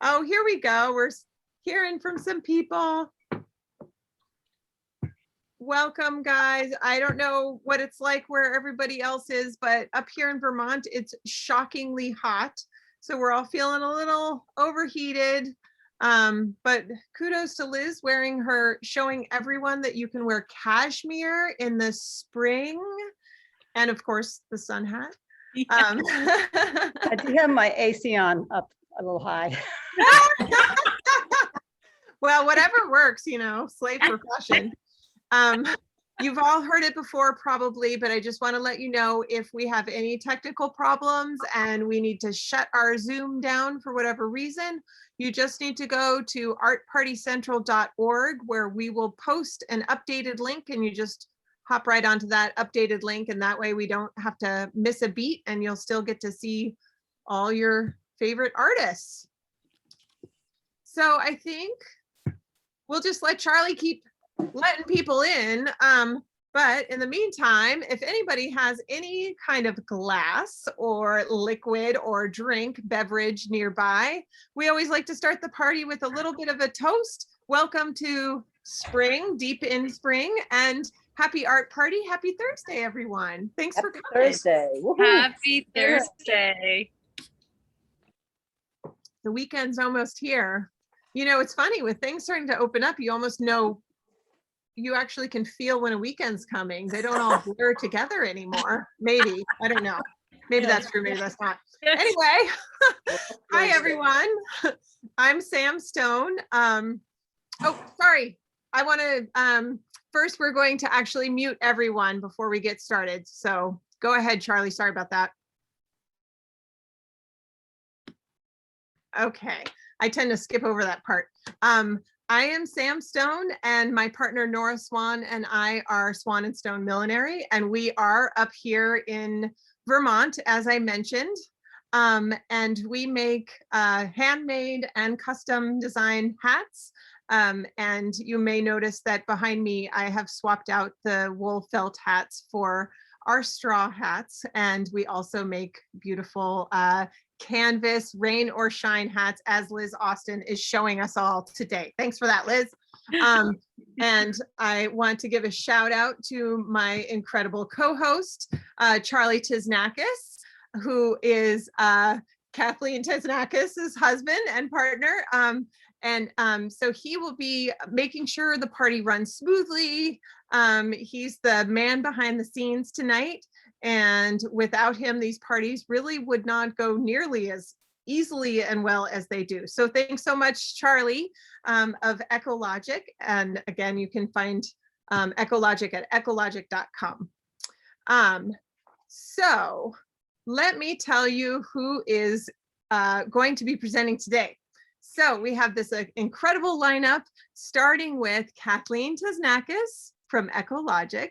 Oh, here we go. We're hearing from some people. Welcome, guys. I don't know what it's like where everybody else is, but up here in Vermont, it's shockingly hot. So we're all feeling a little overheated. But kudos to Liz showing everyone that you can wear cashmere in the spring. And of course, the sun hat. I do have my AC on up a little high. Well, whatever works, slave for fashion. You've all heard it before probably, but I just want to let you know if we have any technical problems and we need to shut our Zoom down for whatever reason, you just need to go to artpartycentral.org where we will post an updated link, and you just hop right onto that updated link, and that way we don't have to miss a beat and you'll still get to see all your favorite artists. So I think we'll just let Charlie keep letting people in. But in the meantime, if anybody has any kind of glass or liquid or drink beverage nearby, we always like to start the party with a little bit of a toast. Welcome to spring, deep in spring, and happy art party. Happy Thursday, everyone. Thanks for coming. Thursday. Happy Thursday. The weekend's almost here. It's funny with things starting to open up, you almost know, you actually can feel when a weekend's coming. They don't all blur together anymore. Maybe, I don't know. Maybe that's true, maybe that's not. Anyway, hi everyone. I'm Sam Stone. Oh, sorry. I want to, first we're going to actually mute everyone before we get started. So go ahead, Charlie, sorry about that. Okay, I tend to skip over that part. I am Sam Stone, and my partner Nora Swan and I are Swan&Stone Millinery, and we are up here in Vermont, as I mentioned, and we make handmade and custom design hats. And you may notice that behind me, I have swapped out the wool felt hats for our straw hats, and we also make beautiful canvas rain or shine hats, as Liz Austin is showing us all today. Thanks for that, Liz. And I want to give a shout out to my incredible co-host, Charlie Tesnakis, who is Kathleen Tesnakis' husband and partner. So he will be making sure the party runs smoothly. He's the man behind the scenes tonight. And without him, these parties really would not go nearly as easily and well as they do. So thanks so much, Charlie, of ekologic. And again, you can find ekologic at ekologic.com. So let me tell you who is going to be presenting today. So we have this incredible lineup, starting with Kathleen Tesnakis from ekologic,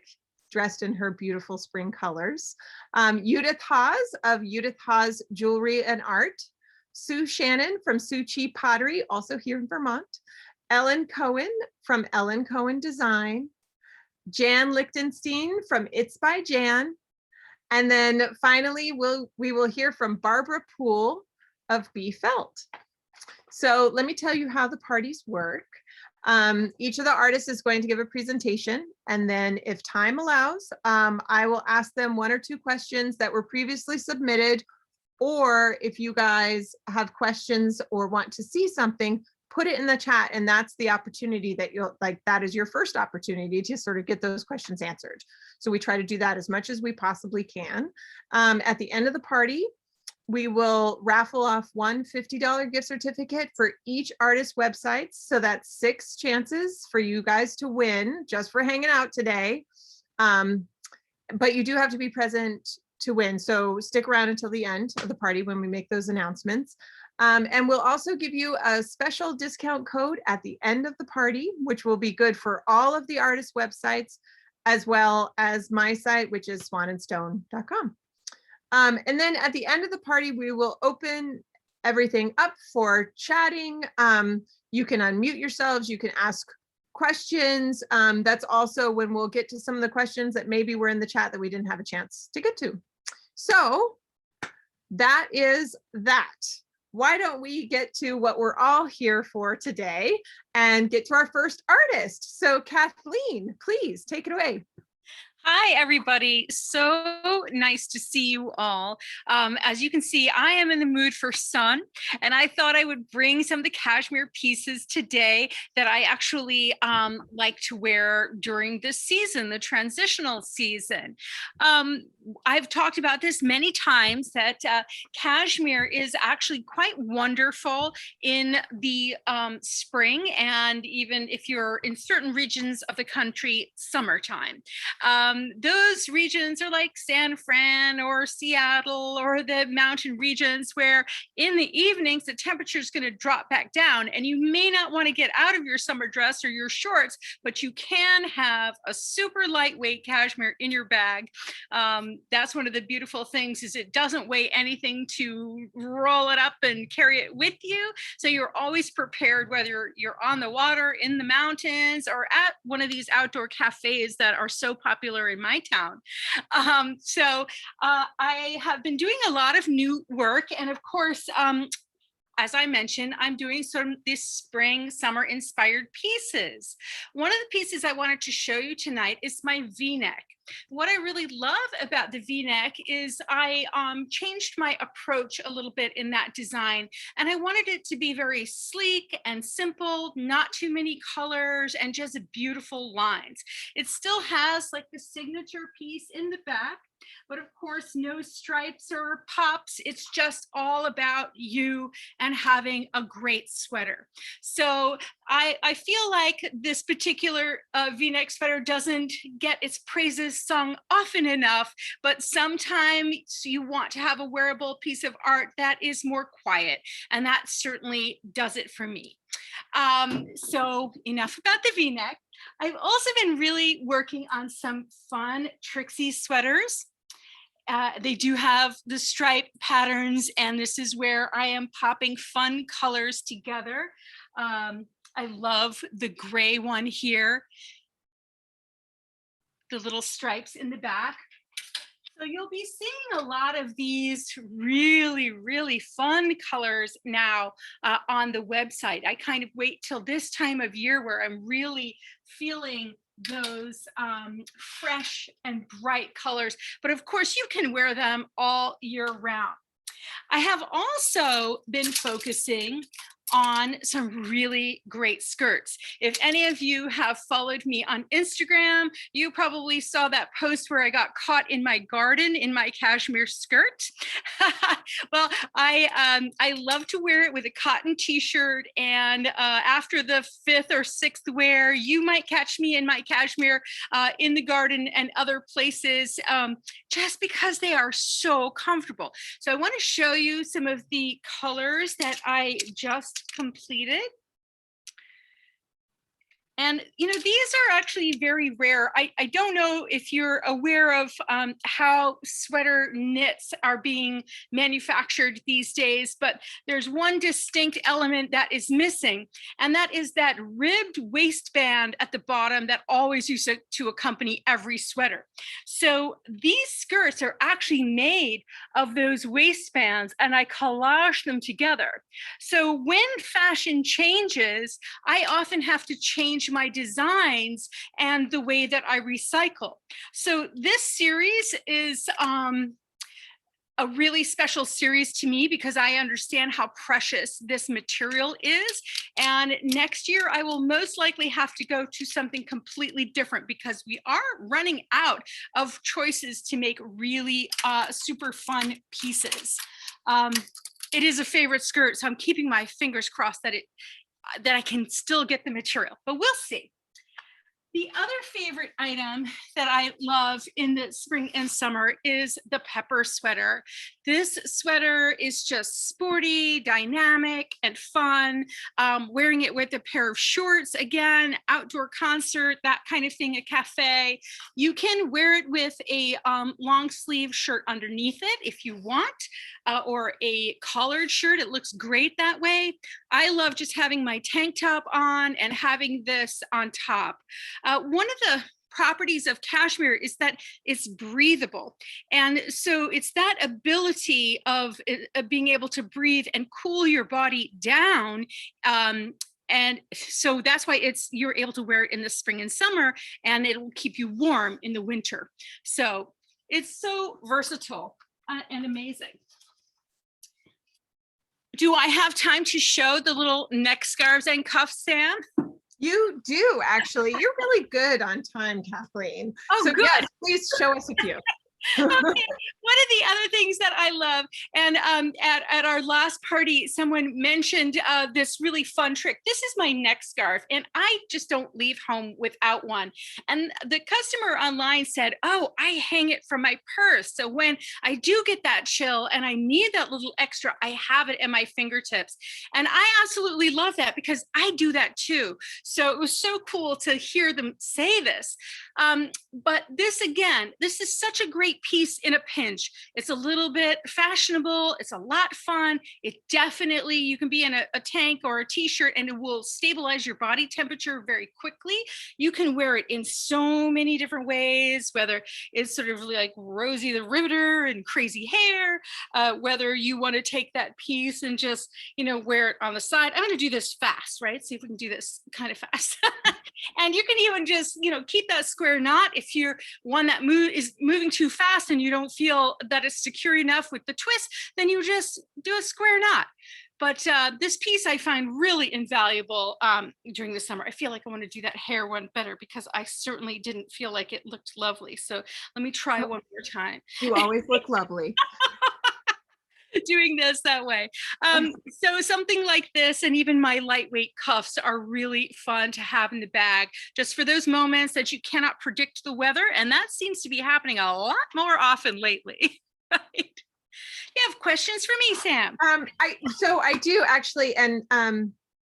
dressed in her beautiful spring colors. Judith Haas of Judith Haas Jewelry and Art. Shannon from Chi Pottery, also here in Vermont. Ellen Cohen from Ellen Cohen Design. Jan Lichtenstein from It's by Jan. And then finally, we will hear from Barbara Poole of Be Felt. So let me tell you how the parties work. Each of the artists is going to give a presentation, and then if time allows, I will ask them 1 or 2 questions that were previously submitted, or if you guys have questions or want to see something, put it in the chat, and that's the opportunity that that is your first opportunity to sort of get those questions answered. So we try to do that as much as we possibly can. At the end of the party, we will raffle off one $50 gift certificate for each artist's websites. So that's 6 chances for you guys to win just for hanging out today. But you do have to be present to win. So stick around until the end of the party when we make those announcements. And we'll also give you a special discount code at the end of the party, which will be good for all of the artist websites, as well as my site, which is swanandstone.com. And then at the end of the party, we will open everything up for chatting. You can unmute yourselves, you can ask questions. That's also when we'll get to some of the questions that maybe were in the chat that we didn't have a chance to get to. So that is that. Why don't we get to what we're all here for today and get to our first artist? So Kathleen, please take it away. Hi, everybody. So nice to see you all. As you can see, I am in the mood for sun, and I thought I would bring some of the cashmere pieces today that I actually like to wear during this season, the transitional season. I've talked about this many times that cashmere is actually quite wonderful in the spring, and even if you're in certain regions of the country, summertime. Those regions are like San Fran or Seattle or the mountain regions where in the evenings the temperature is going to drop back down, and you may not want to get out of your summer dress or your shorts, but you can have a super lightweight cashmere in your bag. That's one of the beautiful things, is it doesn't weigh anything to roll it up and carry it with you. So you're always prepared, whether you're on the water, in the mountains, or at one of these outdoor cafes that are so popular in my town. I have been doing a lot of new work, and of course, as I mentioned, I'm doing some of these spring, summer inspired pieces. One of the pieces I wanted to show you tonight is my V-neck. What I really love about the V-neck is I changed my approach a little bit in that design, and I wanted it to be very sleek and simple, not too many colors, and just beautiful lines. It still has like the signature piece in the back, but of course, no stripes or pops. It's just all about you and having a great sweater. So I feel like this particular V-neck sweater doesn't get its praises sung often enough, but sometimes you want to have a wearable piece of art that is more quiet, and that certainly does it for me. So enough about the V-neck. I've also been really working on some fun tricksy sweaters. They do have the stripe patterns, and this is where I am popping fun colors together. I love the gray one here, the little stripes in the back. So you'll be seeing a lot of these really, really fun colors now on the website. I kind of wait till this time of year where I'm really feeling those fresh and bright colors, but of course you can wear them all year round. I have also been focusing on some really great skirts. If any of you have followed me on Instagram, you probably saw that post where I got caught in my garden in my cashmere skirt. Well, I love to wear it with a cotton t-shirt, and after the 5th or 6th wear, you might catch me in my cashmere in the garden and other places, just because they are so comfortable. So I want to show you some of the colors that I just completed. And, you know, these are actually very rare. I don't know if you're aware of how sweater knits are being manufactured these days, but there's one distinct element that is missing, and that is that ribbed waistband at the bottom that always used to accompany every sweater. So these skirts are actually made of those waistbands, and I collage them together. So when fashion changes, I often have to change my designs and the way that I recycle. So this series is a really special series to me because I understand how precious this material is. And next year, I will most likely have to go to something completely different because we are running out of choices to make really super fun pieces. It is a favorite skirt, so I'm keeping my fingers crossed that I can still get the material, but we'll see. The other favorite item that I love in the spring and summer is the pepper sweater. This sweater is just sporty, dynamic, and fun. Wearing it with a pair of shorts, again, outdoor concert, that kind of thing, a cafe. You can wear it with a long sleeve shirt underneath it if you want, or a collared shirt. It looks great that way. I love just having my tank top on and having this on top. One of the properties of cashmere is that it's breathable. And so it's that ability of being able to breathe and cool your body down. And so that's why you're able to wear it in the spring and summer, and it will keep you warm in the winter. So it's so versatile and amazing. Do I have time to show the little neck scarves and cuffs, Sam? You do, actually. You're really good on time, Kathleen. Oh, so good. Yes, please show us a few. Okay. One of the other things that I love, and at our last party, someone mentioned this really fun trick. This is my neck scarf, and I just don't leave home without one. And the customer online said, oh, I hang it from my purse. So when I do get that chill and I need that little extra, I have it at my fingertips. And I absolutely love that because I do that too. So it was so cool to hear them say this. But this, again, this is such a great piece in a pinch. It's a little bit fashionable. It's a lot fun. It definitely, you can be in a tank or a t-shirt and it will stabilize your body temperature very quickly. You can wear it in so many different ways, whether it's sort of like Rosie the Riveter and crazy hair, whether you want to take that piece and just, wear it on the side. I'm going to do this fast, right? See if we can do this kind of fast. And you can even just, keep that square knot if you're one that is moving too fast and you don't feel that it's secure enough with the twist, then you just do a square knot. But this piece I find really invaluable during the summer. I feel like I want to do that hair one better because I certainly didn't feel like it looked lovely. So let me try one more time. You always look lovely. Doing this that way. So something like this and even my lightweight cuffs are really fun to have in the bag, just for those moments that you cannot predict the weather. And that seems to be happening a lot more often lately. Right? You have questions for me, Sam? I do actually. And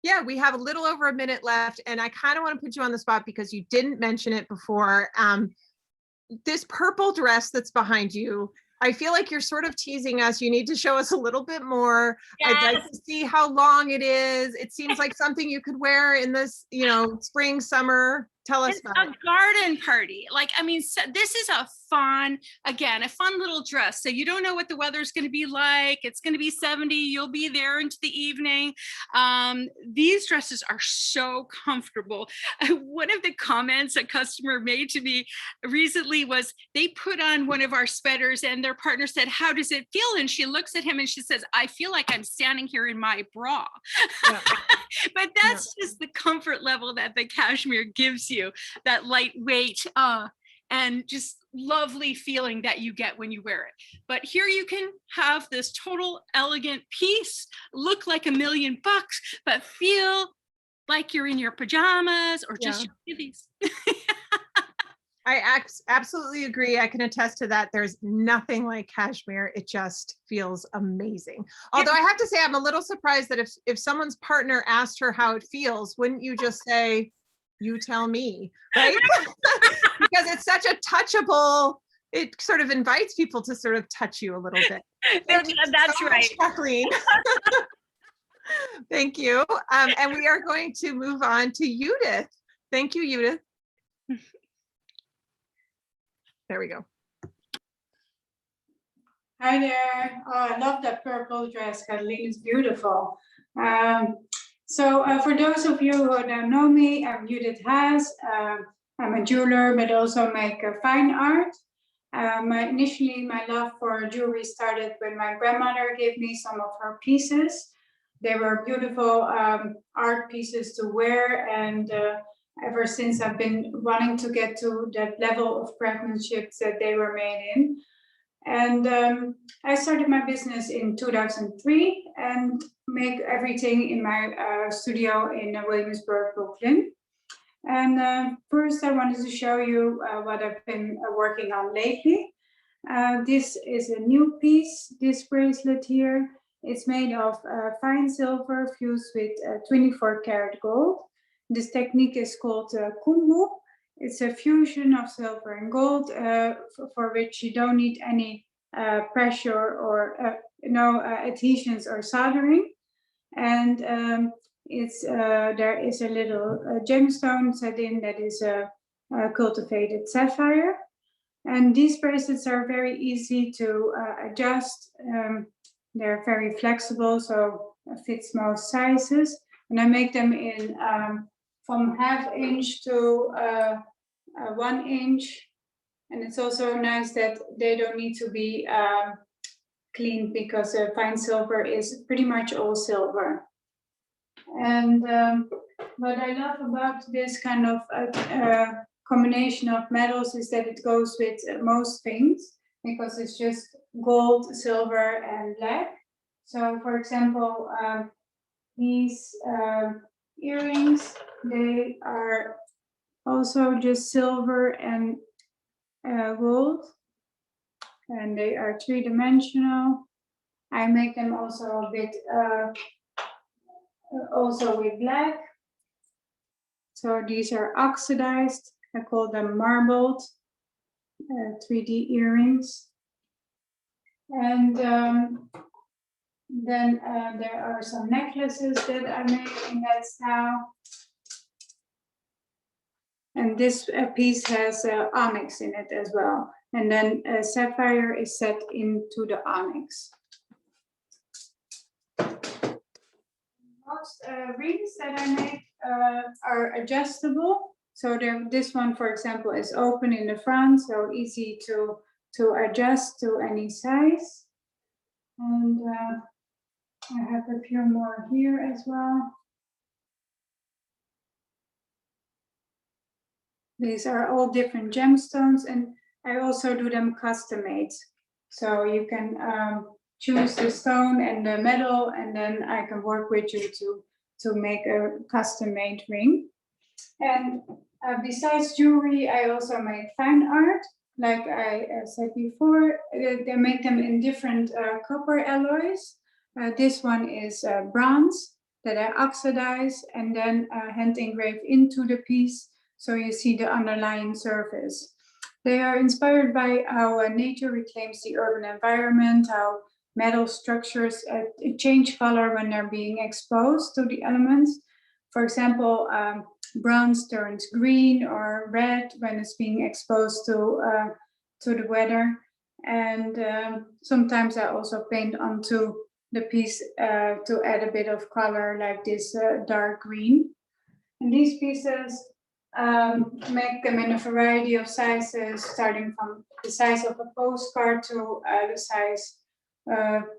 yeah, we have a little over a minute left, and I kind of want to put you on the spot because you didn't mention it before. This purple dress that's behind you, I feel like you're sort of teasing us. You need to show us a little bit more. Yes. I'd like to see how long it is. It seems like something you could wear in this, spring, summer. Tell us about it. A garden party. So this is a fun little dress. So you don't know what the weather's going to be like. It's going to be 70. You'll be there into the evening. These dresses are so comfortable. One of the comments a customer made to me recently was they put on one of our sweaters and their partner said, how does it feel? And she looks at him and she says, I feel like I'm standing here in my bra. Yeah. But that's just the comfort level that the cashmere gives you, that lightweight and just lovely feeling that you get when you wear it. But here you can have this total elegant piece, look like $1 million, but feel like you're in your pajamas or just your kiddies. I absolutely agree. I can attest to that. There's nothing like cashmere. It just feels amazing. Although I have to say, I'm a little surprised that if someone's partner asked her how it feels, wouldn't you just say, you tell me, right? Because it's such a touchable, it sort of invites people to sort of touch you a little bit. That's so right. Kathleen. Thank you. And we are going to move on to Judith. Thank you, Judith. There we go. Hi there. Oh, I love that purple dress, Kathleen. It's beautiful. So for those of you who don't know me, I'm Judith Haas. I'm a jeweler, but also make fine art. Initially, my love for jewelry started when my grandmother gave me some of her pieces. They were beautiful art pieces to wear, and ever since I've been wanting to get to that level of craftsmanship that they were made in. And I started my business in 2003 and make everything in my studio in Williamsburg, Brooklyn. And first I wanted to show you what I've been working on lately. This is a new piece, this bracelet here. It's made of fine silver fused with 24 karat gold. This technique is called kumbu. It's a fusion of silver and gold for which you don't need any pressure or no adhesions or soldering. And there is a little gemstone set in that is cultivated sapphire. And these bracelets are very easy to adjust. They're very flexible, so it fits most sizes. And I make them in from 1/2 inch to 1 inch. And it's also nice that they don't need to be cleaned because fine silver is pretty much all silver. And what I love about this kind of combination of metals is that it goes with most things, because it's just gold, silver, and black. So for example, these earrings, they are also just silver and gold, and they are 3-dimensional. I make them also a bit also with black. So these are oxidized. I call them marbled 3D earrings. And then there are some necklaces that I make in that style. And this piece has onyx in it as well. And then sapphire is set into the onyx. Most rings that I make are adjustable. So this one, for example, is open in the front, so easy to adjust to any size. And I have a few more here as well. These are all different gemstones, and I also do them custom made. So you can choose the stone and the metal, and then I can work with you to make a custom made ring. And besides jewelry, I also make fine art. Like I said before, they make them in different copper alloys. This one is bronze that I oxidize and then hand engrave into the piece, so you see the underlying surface. They are inspired by how nature reclaims the urban environment, how metal structures change color when they're being exposed to the elements. For example, bronze turns green or red when it's being exposed to the weather. And sometimes I also paint onto the piece to add a bit of color, like this dark green. And these pieces make them in a variety of sizes, starting from the size of a postcard to the size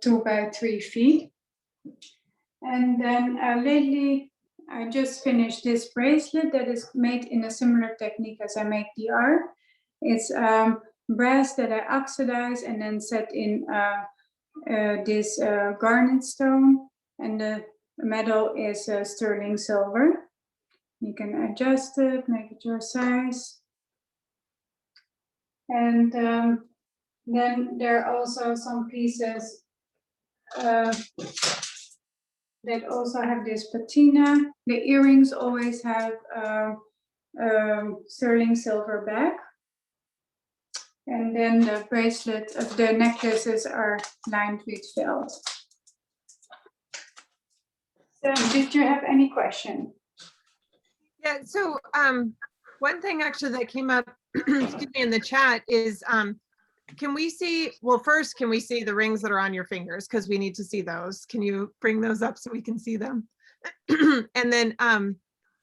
2 by 3 feet. And then lately, I just finished this bracelet that is made in a similar technique as I make the art. It's brass that I oxidize and then set in this garnet stone, and the metal is sterling silver. You can adjust it, make it your size. And then there are also some pieces that also have this patina. The earrings always have sterling silver back. And then the bracelet of the necklaces are lined with felt. So did you have any question? Yeah, so one thing actually that came up excuse me, in the chat is can we see, well, first, can we see the rings that are on your fingers? Because we need to see those. Can you bring those up so we can see them? And then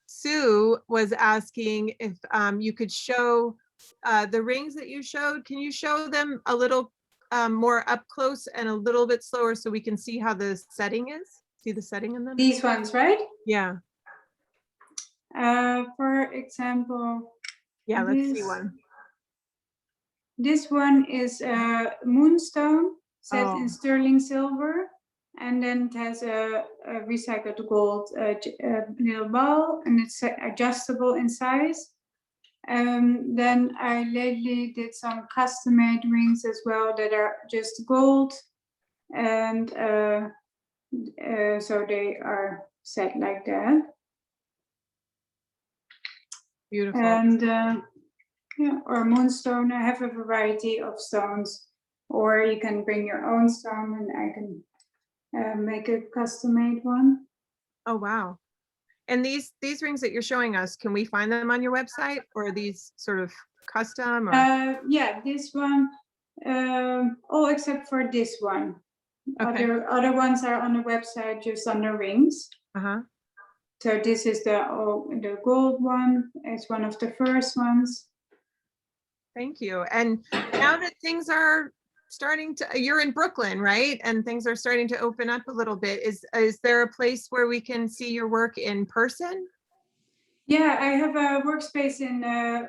Sue was asking if you could show the rings that you showed. Can you show them a little more up close and a little bit slower so we can see how the setting is? See the setting in them? These ones, right? Yeah. For example, Yeah, let's see one. This one is moonstone set in sterling silver, and then it has a recycled gold little ball, and it's adjustable in size. Then I lately did some custom made rings as well that are just gold, and so they are set like that. Beautiful. And yeah, or moonstone. I have a variety of stones, or you can bring your own stone and I can make a custom made one. Oh, wow. And these rings that you're showing us, can we find them on your website, or are these sort of custom? Or? Yeah, this one, all except for this one. Okay. Other ones are on the website just under rings. Uh-huh. So this is the gold one. It's one of the first ones. Thank you. And now that things are starting to, you're in Brooklyn, right? And things are starting to open up a little bit. Is there a place where we can see your work in person? Yeah, I have a workspace in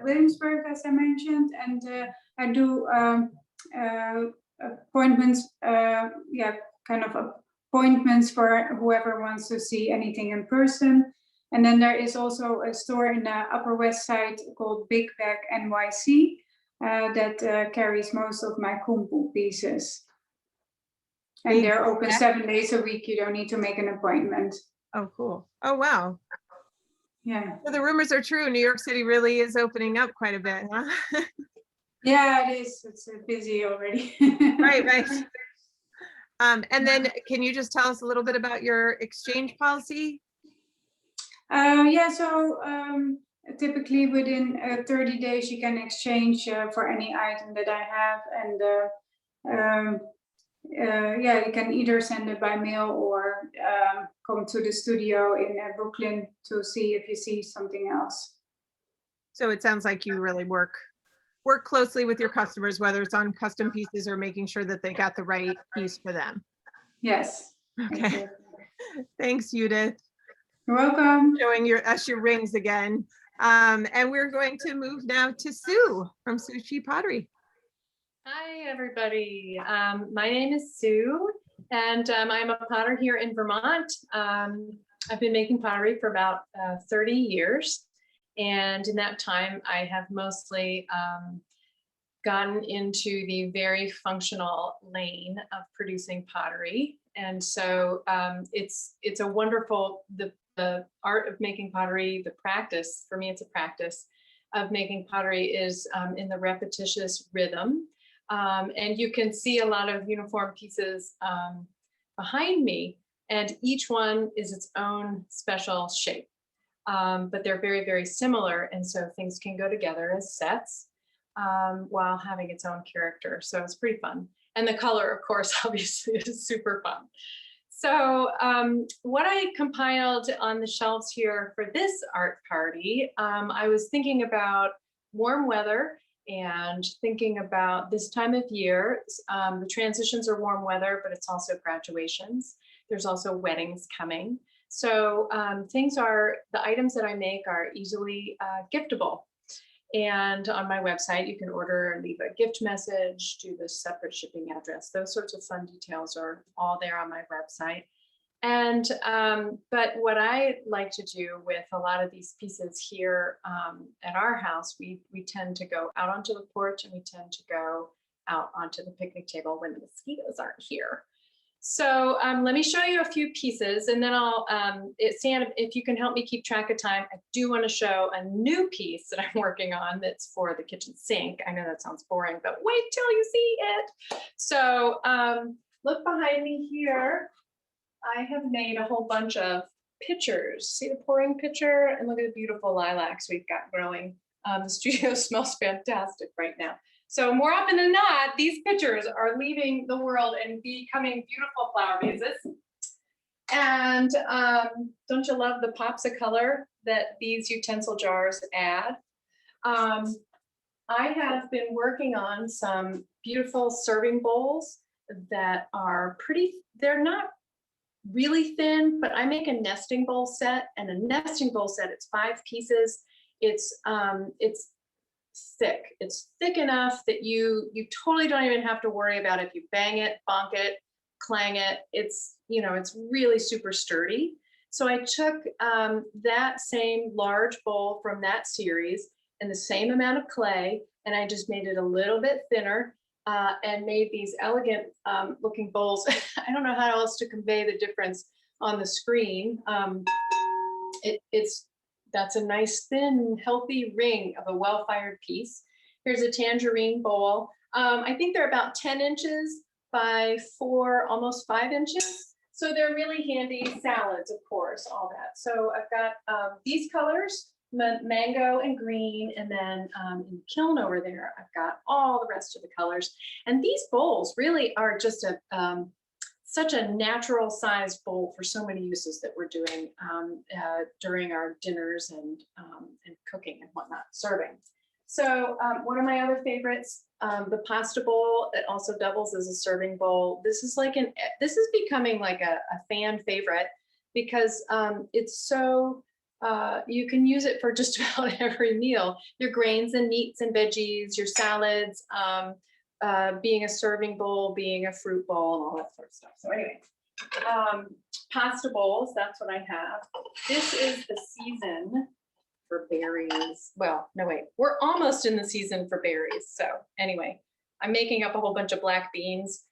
Williamsburg, as I mentioned, and I do appointments, kind of appointments for whoever wants to see anything in person. And then there is also a store in the Upper West Side called Big Bag NYC that carries most of my kumpu pieces. And Big they're open Bag? 7 days a week. You don't need to make an appointment. Oh, cool. Oh, wow. Yeah. So the rumors are true. New York City really is opening up quite a bit, huh? Yeah, it is. It's busy already. Right, right. And then can you just tell us a little bit about your exchange policy? Yeah, so typically within 30 days you can exchange for any item that I have, and yeah, you can either send it by mail or come to the studio in Brooklyn to see if you see something else. So it sounds like you really work closely with your customers, whether it's on custom pieces or making sure that they got the right piece for them. Yes. Okay. Thanks, Judith. You're welcome. Showing us your rings again. And we're going to move now to Sue from Chi Pottery. Hi, everybody. My name is Sue, and I'm a potter here in Vermont. I've been making pottery for about 30 years. And in that time, I have mostly gotten into the very functional lane of producing pottery. And so it's a wonderful, the art of making pottery, the practice, for me, it's a practice of making pottery is in the repetitious rhythm. And you can see a lot of uniform pieces behind me, and each one is its own special shape. But they're very, very similar. And so things can go together as sets while having its own character. So it's pretty fun. And the color, of course, obviously is super fun. So what I compiled on the shelves here for this art party, I was thinking about warm weather and thinking about this time of year. The transitions are warm weather, but it's also graduations. There's also weddings coming. So the items that I make are easily giftable. And on my website, you can order and leave a gift message, do the separate shipping address. Those sorts of fun details are all there on my website. And, but what I like to do with a lot of these pieces here at our house, we tend to go out onto the porch, and we tend to go out onto the picnic table when the mosquitoes aren't here. So let me show you a few pieces, and then I'll, Stan, if you can help me keep track of time, I do want to show a new piece that I'm working on that's for the kitchen sink. I know that sounds boring, but wait till you see it. So look behind me here. I have made a whole bunch of pitchers. See the pouring pitcher? And look at the beautiful lilacs we've got growing. The studio smells fantastic right now. So more often than not, these pitchers are leaving the world and becoming beautiful flower vases. And don't you love the pops of color that these utensil jars add? I have been working on some beautiful serving bowls that are pretty, they're not really thin, but I make a nesting bowl set, and a nesting bowl set, it's 5 pieces. It's thick. It's thick enough that you totally don't even have to worry about if you bang it, bonk it, clang it. It's, you know, it's really super sturdy. So I took that same large bowl from that series and the same amount of clay, and I just made it a little bit thinner and made these elegant looking bowls. I don't know how else to convey the difference on the screen. That's a nice thin, healthy ring of a well-fired piece. Here's a tangerine bowl. I think they're about 10 inches by 4, almost 5 inches. So they're really handy. Salads, of course, all that. So I've got these colors, mango and green, and then in the kiln over there, I've got all the rest of the colors. And these bowls really are just such a natural sized bowl for so many uses that we're doing during our dinners and cooking and whatnot, serving. So one of my other favorites, the pasta bowl, that also doubles as a serving bowl. This is becoming like a fan favorite because it's so, you can use it for just about every meal. Your grains and meats and veggies, your salads, being a serving bowl, being a fruit bowl, and all that sort of stuff. So anyway, pasta bowls, that's what I have. This is the season for berries. Well, no, wait, we're almost in the season for berries. So anyway, I'm making up a whole bunch of black beans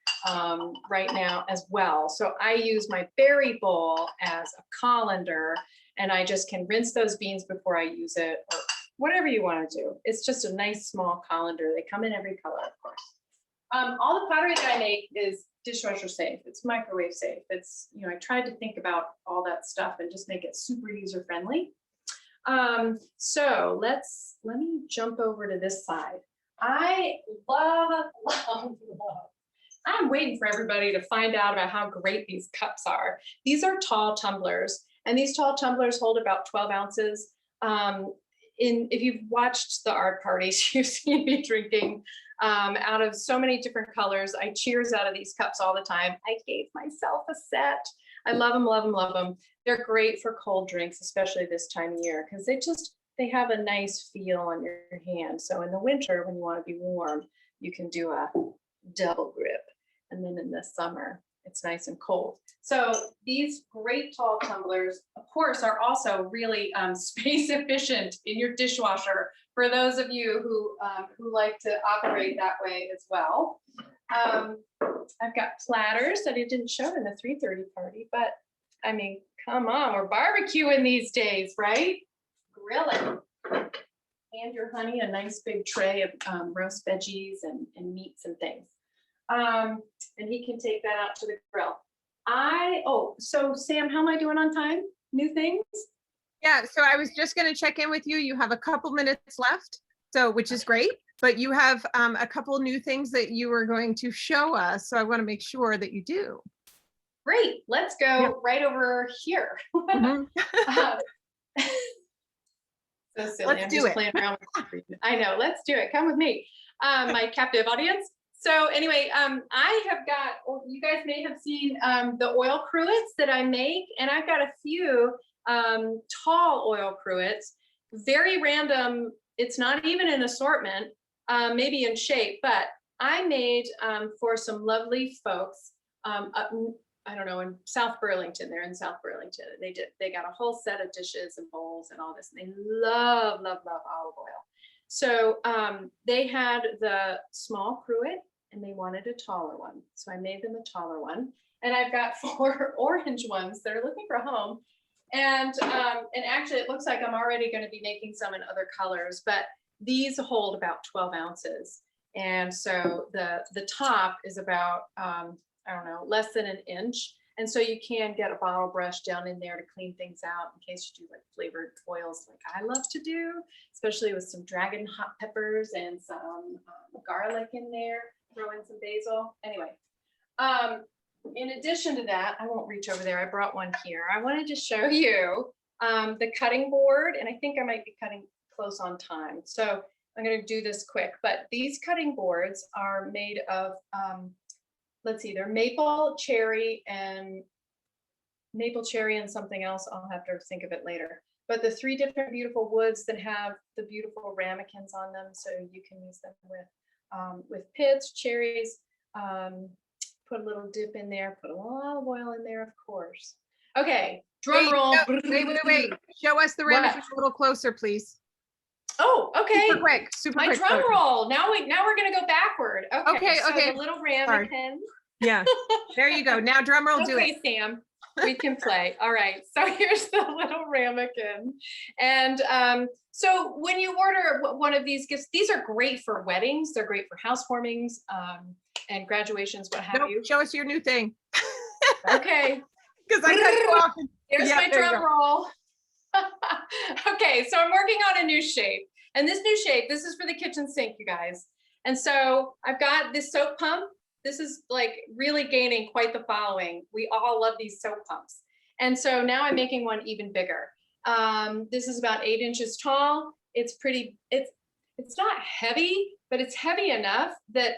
right now as well. So I use my berry bowl as a colander, and I just can rinse those beans before I use it, or whatever you want to do. It's just a nice small colander. They come in every color, of course. All the pottery that I make is dishwasher safe. It's microwave safe. It's, you know, I tried to think about all that stuff and just make it super user friendly. So let me jump over to this side. I love. I'm waiting for everybody to find out about how great these cups are. These are tall tumblers, and these tall tumblers hold about 12 ounces. If you've watched the art parties, you've seen me drinking out of so many different colors. I cheers out of these cups all the time. I gave myself a set. I love them, love them, love them. They're great for cold drinks, especially this time of year, because they have a nice feel on your hand. So in the winter, when you want to be warm, you can do a double grip. And then in the summer, it's nice and cold. So these great tall tumblers, of course, are also really space efficient in your dishwasher for those of you who like to operate that way as well. I've got platters that I didn't show in the 3:30 party, but I mean, come on, we're barbecuing these days, right? Grilling. And your honey a nice big tray of roast veggies and meats and things. And he can take that out to the grill. So Sam, how am I doing on time? New things? Yeah, so I was just going to check in with you. You have a couple minutes left, which is great, but you have a couple new things that you are going to show us. So I want to make sure that you do. Great, let's go right over here. Mhm. So silly. Let's I'm do just it. playing around with the screen. I know, let's do it. Come with me, my captive audience. So anyway, I have got, you guys may have seen the oil cruets that I make, and I've got a few tall oil cruets, very random. It's not even an assortment, maybe in shape, but I made for some lovely folks up, I don't know, in South Burlington. They're in South Burlington. They got a whole set of dishes and bowls and all this, and they love, love, love olive oil. So they had the small cruet and they wanted a taller one. So I made them a taller one. And I've got 4 orange ones that are looking for a home. And actually it looks like I'm already going to be making some in other colors, but these hold about 12 ounces. And so the top is about, I don't know, less than an inch. And so you can get a bottle brush down in there to clean things out in case you do like flavored oils like I love to do, especially with some dragon hot peppers and some garlic in there, throw in some basil. Anyway, in addition to that, I won't reach over there. I brought one here. I wanted to show you the cutting board, and I think I might be cutting close on time. So I'm going to do this quick, but these cutting boards are made of, let's see, they're maple, cherry, and something else. I'll have to think of it later. But the 3 different beautiful woods that have the beautiful ramekins on them, so you can use them with pits, cherries. Put a little dip in there. Put a little olive oil in there, of course. Okay, drum roll. Wait. Show us the ramekins a little closer, please. Oh, okay. Super quick. My drum roll. Now we're gonna go backward. Okay. So Okay. the little ramekin. Yeah. There you go. Now drum roll. Do it. Okay, Sam. We can play. All right. So here's the little ramekin, and so when you order one of these gifts, these are great for weddings. They're great for housewarmings and graduations, what have you. Show us your new thing. Okay. Because I cut you off. There's Yeah, my there you drum go. roll. Okay, so I'm working on a new shape. And this new shape, this is for the kitchen sink, you guys. And so I've got this soap pump. This is like really gaining quite the following. We all love these soap pumps. And so now I'm making one even bigger. This is about 8 inches tall. It's pretty, it's not heavy, but it's heavy enough that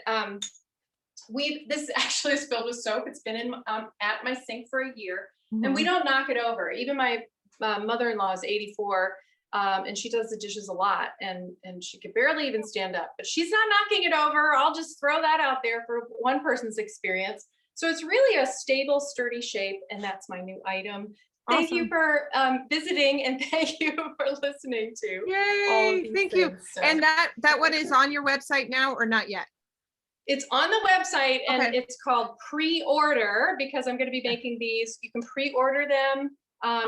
this actually is filled with soap. It's been in at my sink for a year, and we don't knock it over. Even my mother-in-law is 84, and she does the dishes a lot, and she could barely even stand up, but she's not knocking it over. I'll just throw that out there for one person's experience. So it's really a stable, sturdy shape, and that's my new item. Thank you for visiting, and thank you for listening to all of Yay, these thank you. things. So And that one is on your website now or not yet? it's on the website, and Okay. it's called pre-order, because I'm going to be making these. You can pre-order them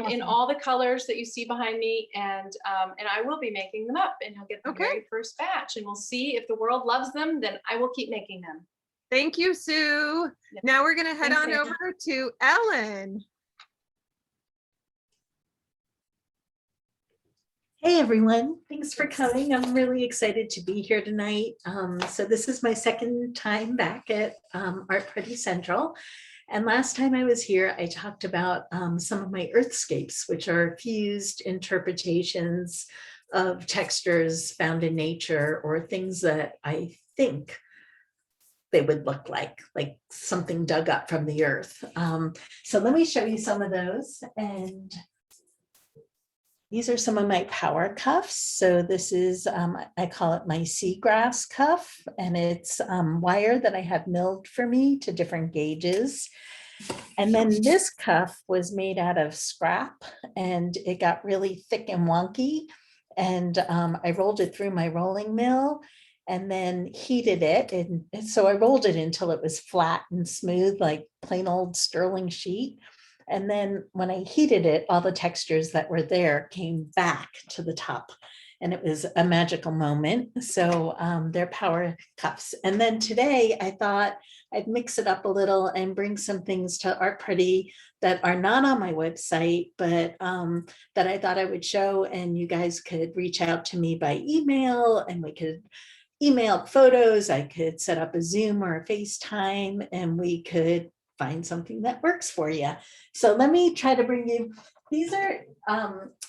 in all the colors that you see behind me, and I will be making them up, and you'll get the very first batch, and we'll see if the world loves them. Then I will keep making them. Thank you, Sue. Yeah. Now we're going to head Thanks, on Anna. over to Ellen. Hey everyone, thanks for coming. I'm really excited to be here tonight. So this is my second time back at Art Party Central. And last time I was here, I talked about some of my earthscapes, which are fused interpretations of textures found in nature, or things that I think they would look like something dug up from the earth. So let me show you some of those. And these are some of my power cuffs. So this is, I call it my seagrass cuff, and it's wire that I have milled for me to different gauges. And then this cuff was made out of scrap, and it got really thick and wonky. And I rolled it through my rolling mill and then heated it. And so I rolled it until it was flat and smooth, like plain old sterling sheet. And then when I heated it, all the textures that were there came back to the top, and it was a magical moment. So they're power cuffs. And then today I thought I'd mix it up a little and bring some things to Art Party that are not on my website, but that I thought I would show, and you guys could reach out to me by email, and we could email photos. I could set up a Zoom or a FaceTime, and we could find something that works for you. So let me try to bring you, these are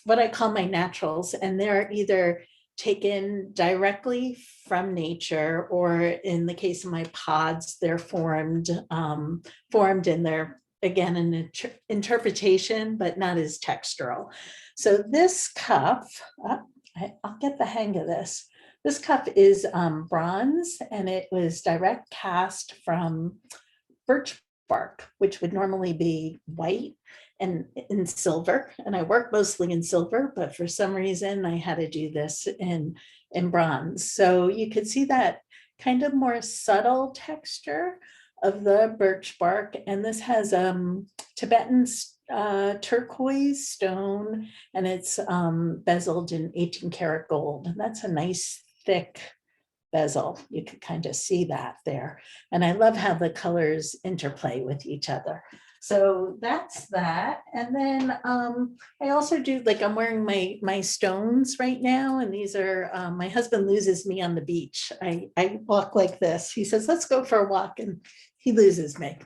what I call my naturals, and they're either taken directly from nature, or in the case of my pods, they're formed and they're again an interpretation, but not as textural. So this cuff, I'll get the hang of this. This cuff is bronze, and it was direct cast from birch bark, which would normally be white and in silver. And I work mostly in silver, but for some reason I had to do this in bronze. So you could see that kind of more subtle texture of the birch bark. And this has Tibetan turquoise stone, and it's bezeled in 18 karat gold. And that's a nice thick bezel. You could kind of see that there. And I love how the colors interplay with each other. So that's that. And then I also do, like, I'm wearing my stones right now. And these are, my husband loses me on the beach. I walk like this. He says, let's go for a walk. And he loses me.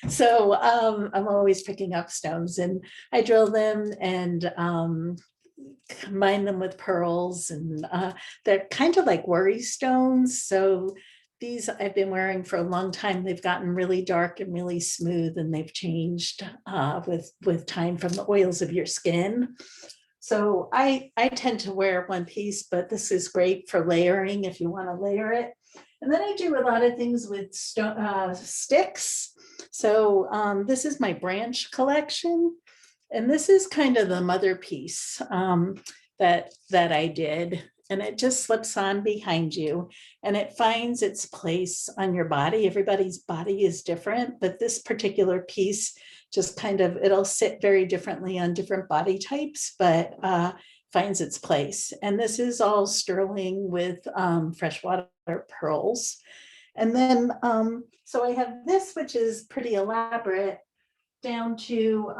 So I'm always picking up stones, and I drill them and combine them with pearls, and they're kind of like worry stones. So these I've been wearing for a long time. They've gotten really dark and really smooth, and they've changed with time from the oils of your skin. So I tend to wear one piece, but this is great for layering if you want to layer it. And then I do a lot of things with sticks. So this is my branch collection. And this is kind of the mother piece that I did. And it just slips on behind you, and it finds its place on your body. Everybody's body is different, but this particular piece just kind of, it'll sit very differently on different body types, but finds its place. And this is all sterling with freshwater pearls. And then, so I have this, which is pretty elaborate. down to,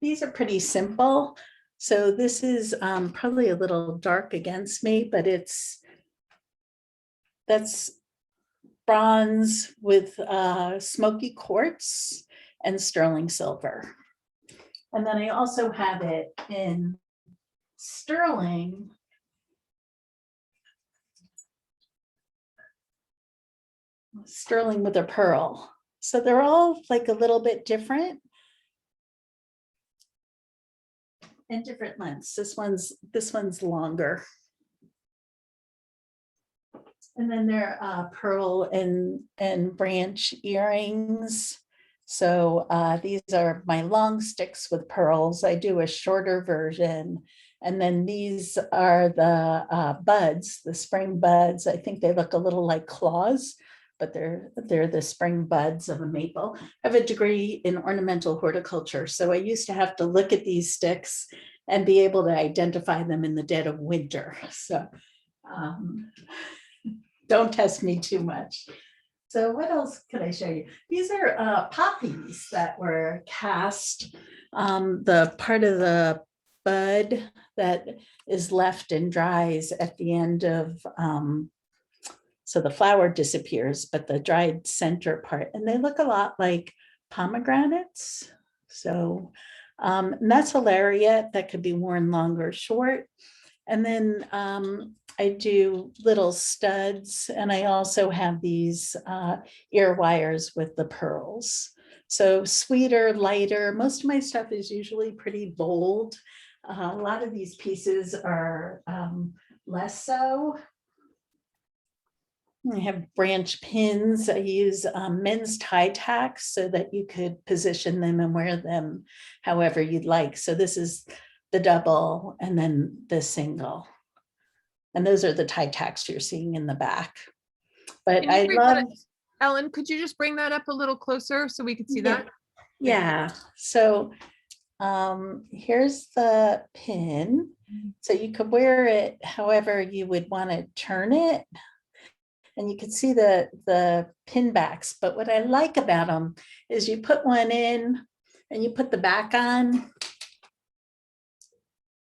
these are pretty simple. So this is probably a little dark against me, but that's bronze with smoky quartz and sterling silver. And then I also have it in sterling with a pearl. So they're all like a little bit different and different lengths. This one's longer. And then there are pearl and branch earrings. So these are my long sticks with pearls. I do a shorter version. And then these are the buds, the spring buds. I think they look a little like claws, but they're the spring buds of a maple. I have a degree in ornamental horticulture. So I used to have to look at these sticks and be able to identify them in the dead of winter. So don't test me too much. So what else could I show you? These are poppies that were cast. The part of the bud that is left and dries at the end of, so the flower disappears, but the dried center part, and they look a lot like pomegranates. So and that's a lariat that could be worn long or short. And then I do little studs, and I also have these ear wires with the pearls. So sweeter, lighter. Most of my stuff is usually pretty bold. A lot of these pieces are less so. I have branch pins. I use men's tie tacks so that you could position them and wear them however you'd like. So this is the double and then the single. And those are the tie tacks you're seeing in the back. But I love, Ellen, could you just bring that up a little closer so we could see that? Yeah. So here's the pin. So you could wear it however you would want to turn it. And you can see the pin backs. But what I like about them is you put one in and you put the back on.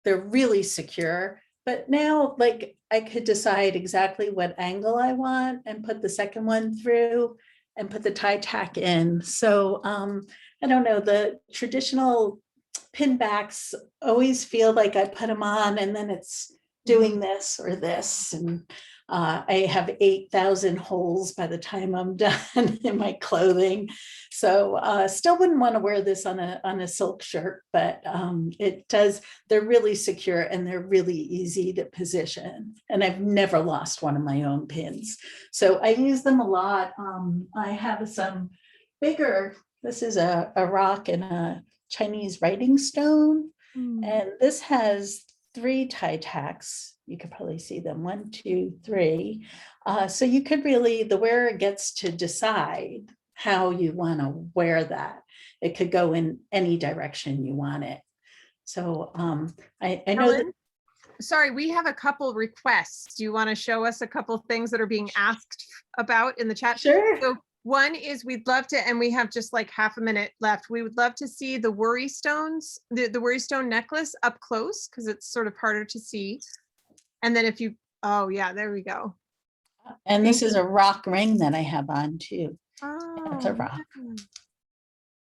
They're really secure. But now, like, I could decide exactly what angle I want and put the second one through and put the tie tack in. So I don't know, the traditional pin backs always feel like I put them on and then it's doing this or this. And I have 8,000 holes by the time I'm done in my clothing. So still wouldn't want to wear this on a silk shirt, but it does, they're really secure and they're really easy to position. And I've never lost one of my own pins. So I use them a lot. I have some bigger, this is a rock and a Chinese writing stone. And this has 3 tie tacks. You could probably see them, 1, 2, 3. So you could really, the wearer gets to decide how you want to wear that. It could go in any direction you want it. So I know that. Sorry, we have a couple requests. Do you want to show us a couple things that are being asked about in the chat? Sure. So one is we'd love to, and we have just like half a minute left. We would love to see the worry stones, the worry stone necklace up close because it's sort of harder to see. And then if you, oh yeah, there we go. And this is a rock ring that I have on too. Oh, That's a rock.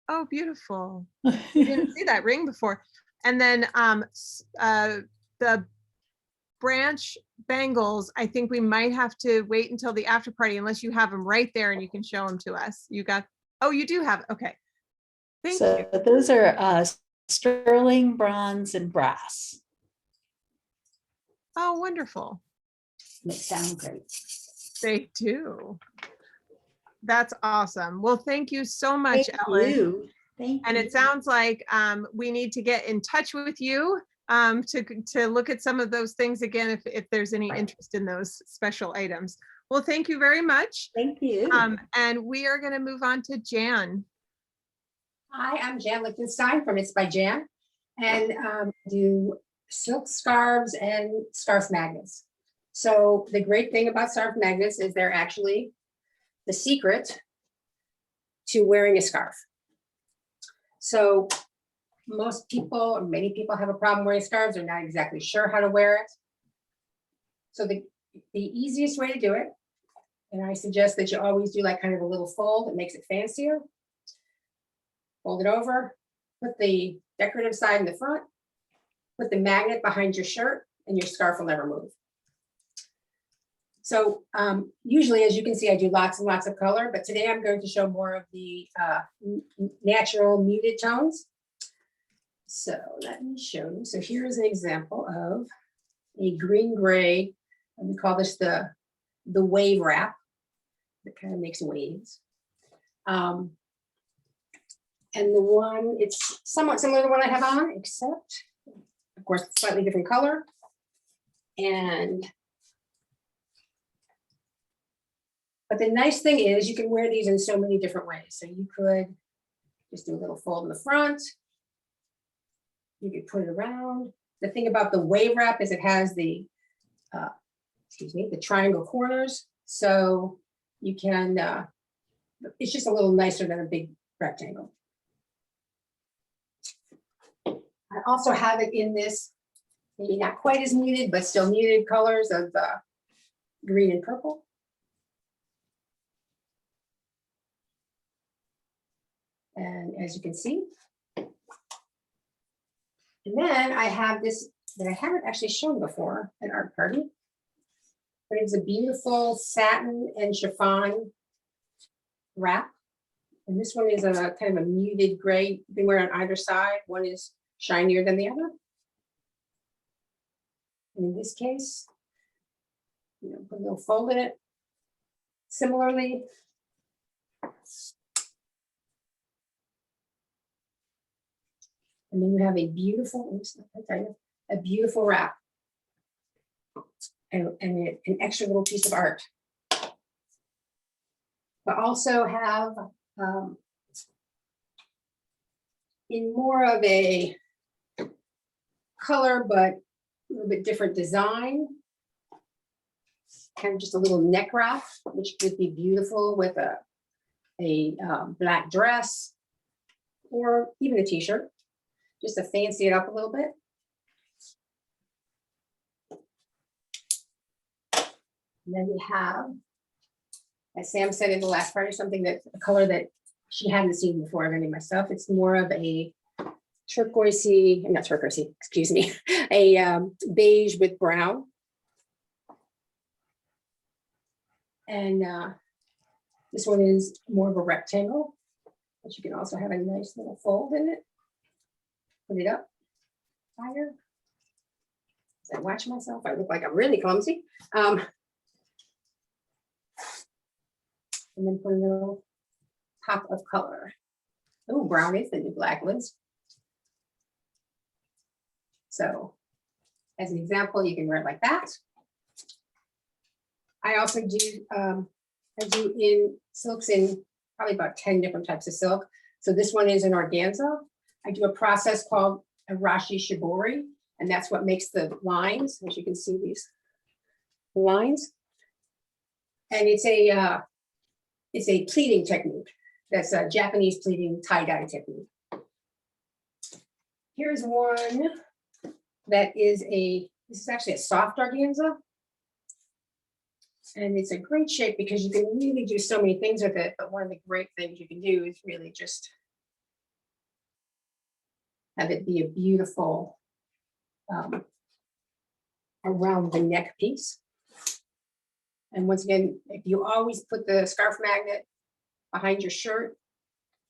Oh, beautiful. We didn't see that ring before. And then the branch bangles, I think we might have to wait until the after party unless you have them right there and you can show them to us. You got, oh, you do have, okay. Thank you. So those are sterling, bronze, and brass. Oh, wonderful. They sound great. They do. That's awesome. Well, thank you so much, Ellen. Thank you. And it sounds like we need to get in touch with you to look at some of those things again if there's any interest in those special items. Well, thank you very much. Thank you. And we are going to move on to Jan. Hi, I'm Jan Lichtenstein from It's by Jan, and do silk scarves and scarf magnets. So the great thing about scarf magnets is they're actually the secret to wearing a scarf. So most people, or many people have a problem wearing scarves. They're not exactly sure how to wear it. So the easiest way to do it, and I suggest that you always do like kind of a little fold that makes it fancier. Fold it over, put the decorative side in the front, put the magnet behind your shirt, and your scarf will never move. So usually, as you can see, I do lots and lots of color, but today I'm going to show more of the natural muted tones. So let me show you. So here's an example of a green gray, and we call this the wave wrap. That kind of makes waves. And the one, it's somewhat similar to the one I have on, except, of course, slightly different color. But the nice thing is you can wear these in so many different ways. So you could just do a little fold in the front. You could put it around. The thing about the wave wrap is it has the, the triangle corners. So you can, it's just a little nicer than a big rectangle. I also have it in this, maybe not quite as muted, but still muted colors of green and purple. And as you can see, and then I have this that I haven't actually shown before at Art Party, but it's a beautiful satin and chiffon wrap. And this one is a kind of a muted gray. You can wear it on either side. One is shinier than the other. And in this case, put a little fold in it. Similarly, and then you have a beautiful, a beautiful wrap and an extra little piece of art. But also have in more of a color, but a little bit different design, kind of just a little neck wrap, which would be beautiful with a black dress or even a t-shirt. Just to fancy it up a little bit. And then we have, as Sam said in the last part, something that a color that she hadn't seen before of any of my stuff. It's more of a turquoisey, not turquoisey, excuse me, a beige with brown. And this one is more of a rectangle, but you can also have a nice little fold in it. Put it up higher. As I watch myself, I look like I'm really clumsy. And then put a little pop of color. Oh, brown is the new black, Liz. So as an example, you can wear it like that. I also do, I do in silks in probably about 10 different types of silk. So this one is an organza. I do a process called a rashi shibori, and that's what makes the lines, as you can see these lines. And it's a pleating technique. That's a Japanese pleating tie-dye technique. Here's one that is this is actually a soft organza. And it's a great shape because you can really do so many things with it, but one of the great things you can do is really just have it be a beautiful around the neck piece. And once again, if you always put the scarf magnet behind your shirt,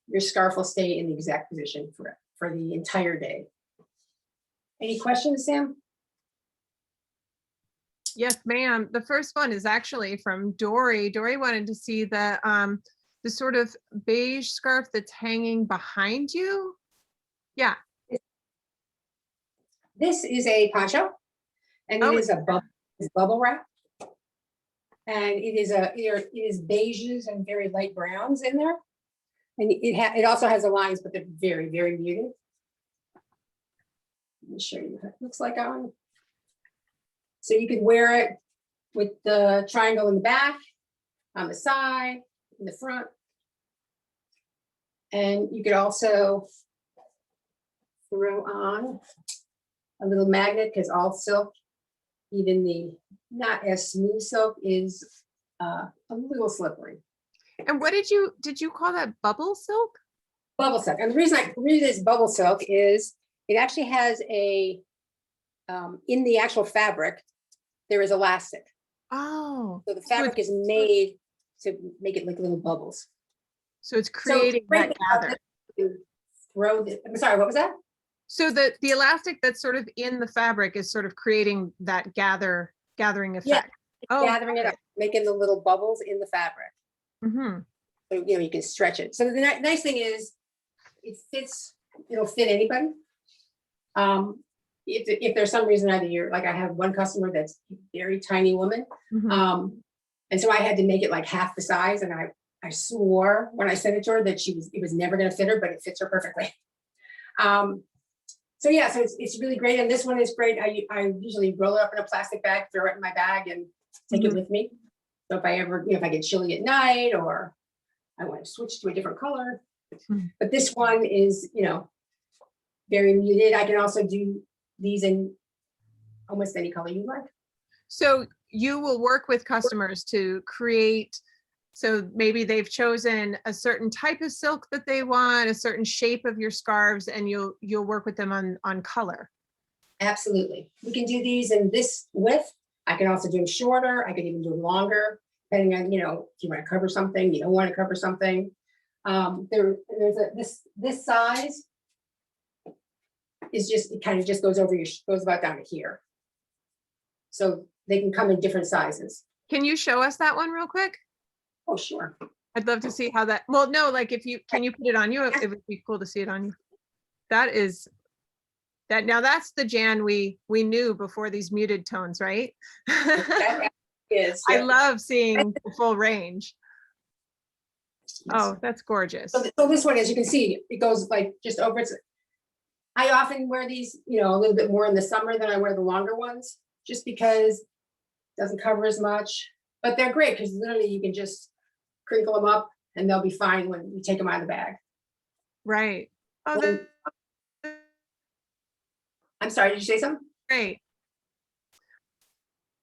your scarf will stay in the exact position for the entire day. Any questions, Sam? Yes, ma'am. The first one is actually from Dory. Dory wanted to see the sort of beige scarf that's hanging behind you. Yeah. This is a poncho, and it is a bubble wrap. And it is beiges and very light browns in there. And it also has the lines, but they're very, very muted. Let me show you what it looks like on. So you could wear it with the triangle in the back, on the side, in the front. And you could also throw on a little magnet, because all silk, even the not as smooth silk, is a little slippery. And what did you call that, bubble silk? Bubble silk. And the reason it's bubble silk is it actually has a, in the actual fabric, there is elastic. Oh, So the fabric is made to make it like little bubbles. so it's creating that gather. I'm sorry, what was that? So the elastic that's sort of in the fabric is sort of creating that gathering effect. Oh, Gathering it up, making the little bubbles in the fabric. mm-hmm. So, you can stretch it. So the nice thing is it fits, it'll fit anybody. If there's some reason either you're, like I have one customer that's a very tiny woman. Mm-hmm. And so I had to make it like half the size, and I swore when I sent it to her that it was never going to fit her, but it fits her perfectly. So yeah, so it's really great. And this one is great. I usually roll it up in a plastic bag, throw it in my bag, and take it with me. So if I ever, if I get chilly at night, or I want to switch to a different color. But this one is, very muted. I can also do these in almost any color you like. So you will work with customers to create, so maybe they've chosen a certain type of silk that they want, a certain shape of your scarves, and you'll work with them on color. Absolutely. We can do these in this width. I can also do them shorter. I could even do them longer, depending on, if you want to cover something, you don't want to cover something. This size is just, it kind of just goes about down to here. So they can come in different sizes. Can you show us that one real quick? Oh, sure. I'd love to see how that, well, no, like can you put it on you? It would be cool to see it on you. Now that's the Jan we knew before these muted tones, right? That is, I yeah. love seeing the full range. Oh, that's gorgeous. So this one, as you can see, it goes like just over. I often wear these, a little bit more in the summer than I wear the longer ones, just because it doesn't cover as much. But they're great because literally you can just crinkle them up and they'll be fine when you take them out of the bag. Right. Oh, I'm sorry, did you say something? great.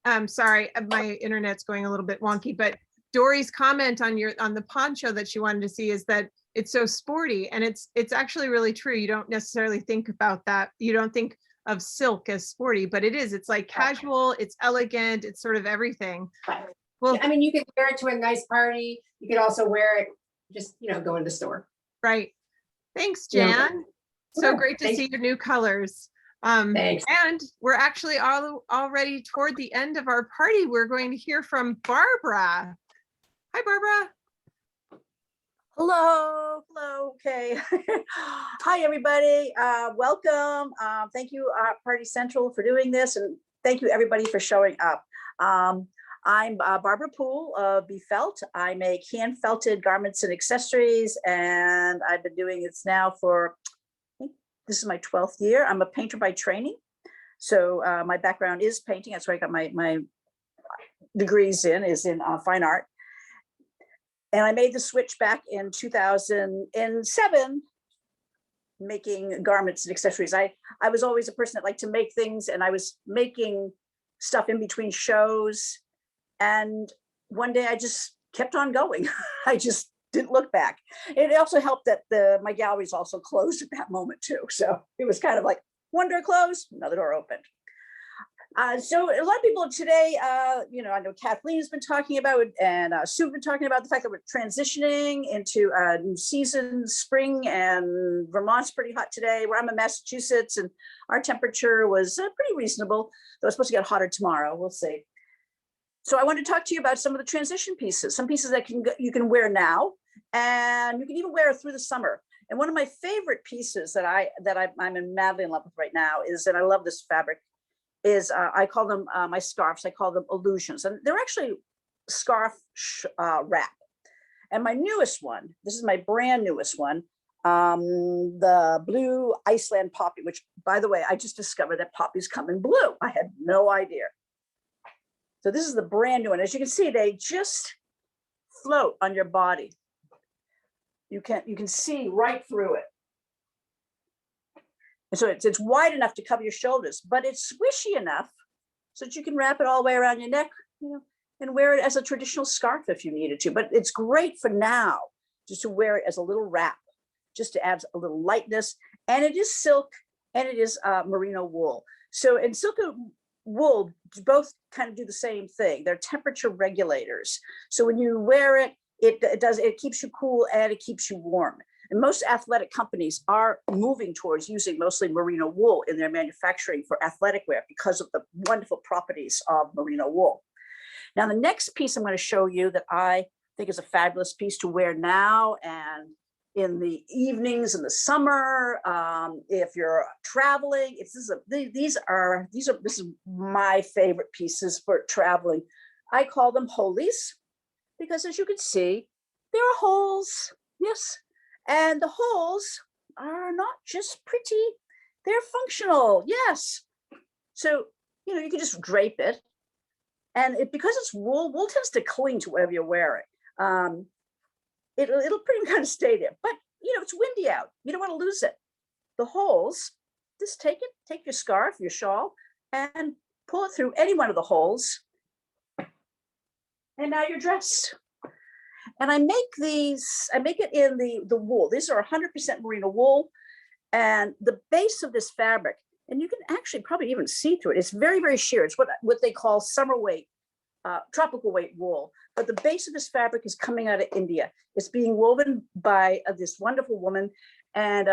I'm sorry, my internet's going a little bit wonky, but Dory's comment on the poncho that she wanted to see is that it's so sporty, and it's actually really true. You don't necessarily think about that. You don't think of silk as sporty, but it is. It's like casual, it's elegant, it's sort of everything. Right. Well, I mean, you could wear it to a nice party. You could also wear it just, go in the store. right. Thanks, Jan. So Sure. great to see your new colors. Thanks. And we're actually already toward the end of our party. We're going to hear from Barbara. Hi, Barbara. Hello, okay. Hi, everybody. Welcome. Thank you, Party Central, for doing this, and thank you, everybody, for showing up. I'm Barbara Poole of Be Felt. I make hand-felted garments and accessories, and I've been doing this now for, I think this is my 12th year. I'm a painter by training, so my background is painting. That's where I got my degrees is in fine art. And I made the switch back in 2007, making garments and accessories. I was always a person that liked to make things, and I was making stuff in between shows. And one day I just kept on going. I just didn't look back. It also helped that my galleries also closed at that moment too. So it was kind of like one door closed, another door opened. So a lot of people today, I know Kathleen has been talking about, and Sue have been talking about the fact that we're transitioning into a new season, spring, and Vermont's pretty hot today. Where I'm in Massachusetts, and our temperature was pretty reasonable, though it's supposed to get hotter tomorrow. We'll see. So I want to talk to you about some of the transition pieces, some pieces that you can wear now, and you can even wear through the summer. And one of my favorite pieces that I'm madly in love with right now is, and I love this fabric, is I call them my scarves. I call them illusions, and they're actually scarf wrap. And my newest one, this is my brand newest one, the blue Iceland poppy, which, by the way, I just discovered that poppies come in blue. I had no idea. So this is the brand new one. As you can see, they just float on your body. You can see right through it. And so it's wide enough to cover your shoulders, but it's squishy enough so that you can wrap it all the way around your neck, and wear it as a traditional scarf if you needed to. But it's great for now, just to wear it as a little wrap, just to add a little lightness. And it is silk and it is merino wool. So, and silk and wool both kind of do the same thing. They're temperature regulators. So when you wear it, it keeps you cool and it keeps you warm. And most athletic companies are moving towards using mostly merino wool in their manufacturing for athletic wear because of the wonderful properties of merino wool. Now, the next piece I'm going to show you that I think is a fabulous piece to wear now and in the evenings in the summer, if you're traveling, this is my favorite pieces for traveling. I call them holies because, as you can see, there are holes. Yes. And the holes are not just pretty, they're functional. Yes. So, you can just drape it. And because it's wool tends to cling to whatever you're wearing. It'll pretty kind of stay there. But, it's windy out. You don't want to lose it. The holes, just take your scarf, your shawl, and pull it through any one of the holes. And now you're dressed. And I make it in the wool. These are 100% merino wool. And the base of this fabric, and you can actually probably even see through it. It's very, very sheer. It's what they call summer weight, tropical weight wool. But the base of this fabric is coming out of India. It's being woven by this wonderful woman. And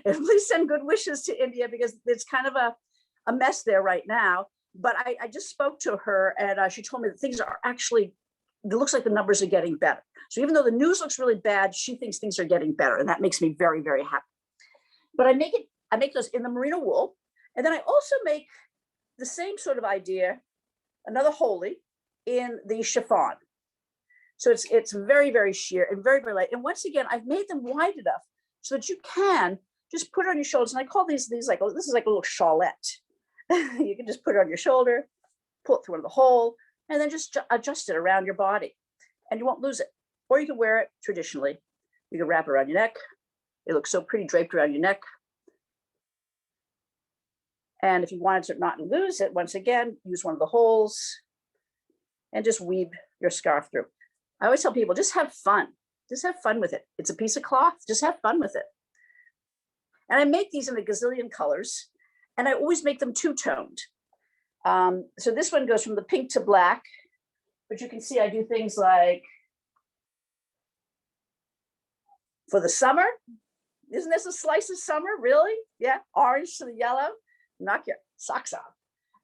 please send good wishes to India because it's kind of a mess there right now. But I just spoke to her and she told me that things are actually, it looks like the numbers are getting better. So even though the news looks really bad, she thinks things are getting better. And that makes me very, very happy. But I make those in the merino wool. And then I also make the same sort of idea, another holy, in the chiffon. So it's very, very sheer and very, very light. And once again, I've made them wide enough so that you can just put it on your shoulders. And I call these like, this is like a little shawlette. You can just put it on your shoulder, pull it through one of the hole, and then just adjust it around your body and you won't lose it. Or you can wear it traditionally. You can wrap it around your neck. It looks so pretty draped around your neck. And if you wanted to not lose it, once again, use one of the holes and just weave your scarf through. I always tell people, just have fun. Just have fun with it. It's a piece of cloth. Just have fun with it. And I make these in a gazillion colors. And I always make them two-toned. So this one goes from the pink to black. But you can see I do things like, for the summer, isn't this a slice of summer, really? Yeah, orange to the yellow. Knock your socks off.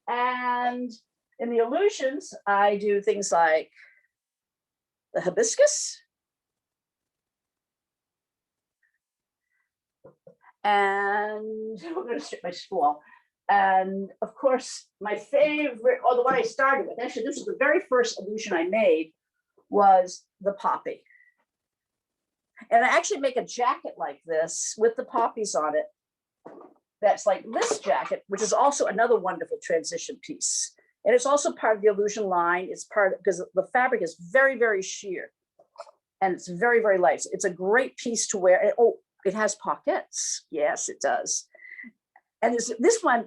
And in the illusions, I do things like the hibiscus. And we're going to strip my spool. And of course, my favorite, or the one I started with, actually, this is the very first illusion I made, was the poppy. And I actually make a jacket like this with the poppies on it. That's like this jacket, which is also another wonderful transition piece. And it's also part of the illusion line. It's because the fabric is very, very sheer. And it's very, very light. It's a great piece to wear. Oh, it has pockets. Yes, it does. And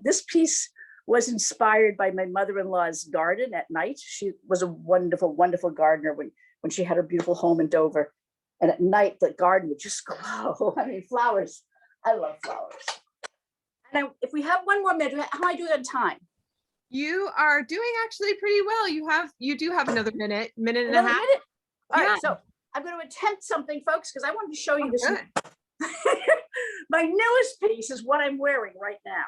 this piece was inspired by my mother-in-law's garden at night. She was a wonderful, wonderful gardener when she had her beautiful home in Dover. And at night, the garden would just glow. I mean, flowers. I love flowers. And if we have one more minute, how do I do it on time? You are doing actually pretty well. You do have another minute and a half. Minute? All Yeah. right, so I'm going to attempt something, folks, because I wanted to show you this. My newest piece is what I'm wearing right now.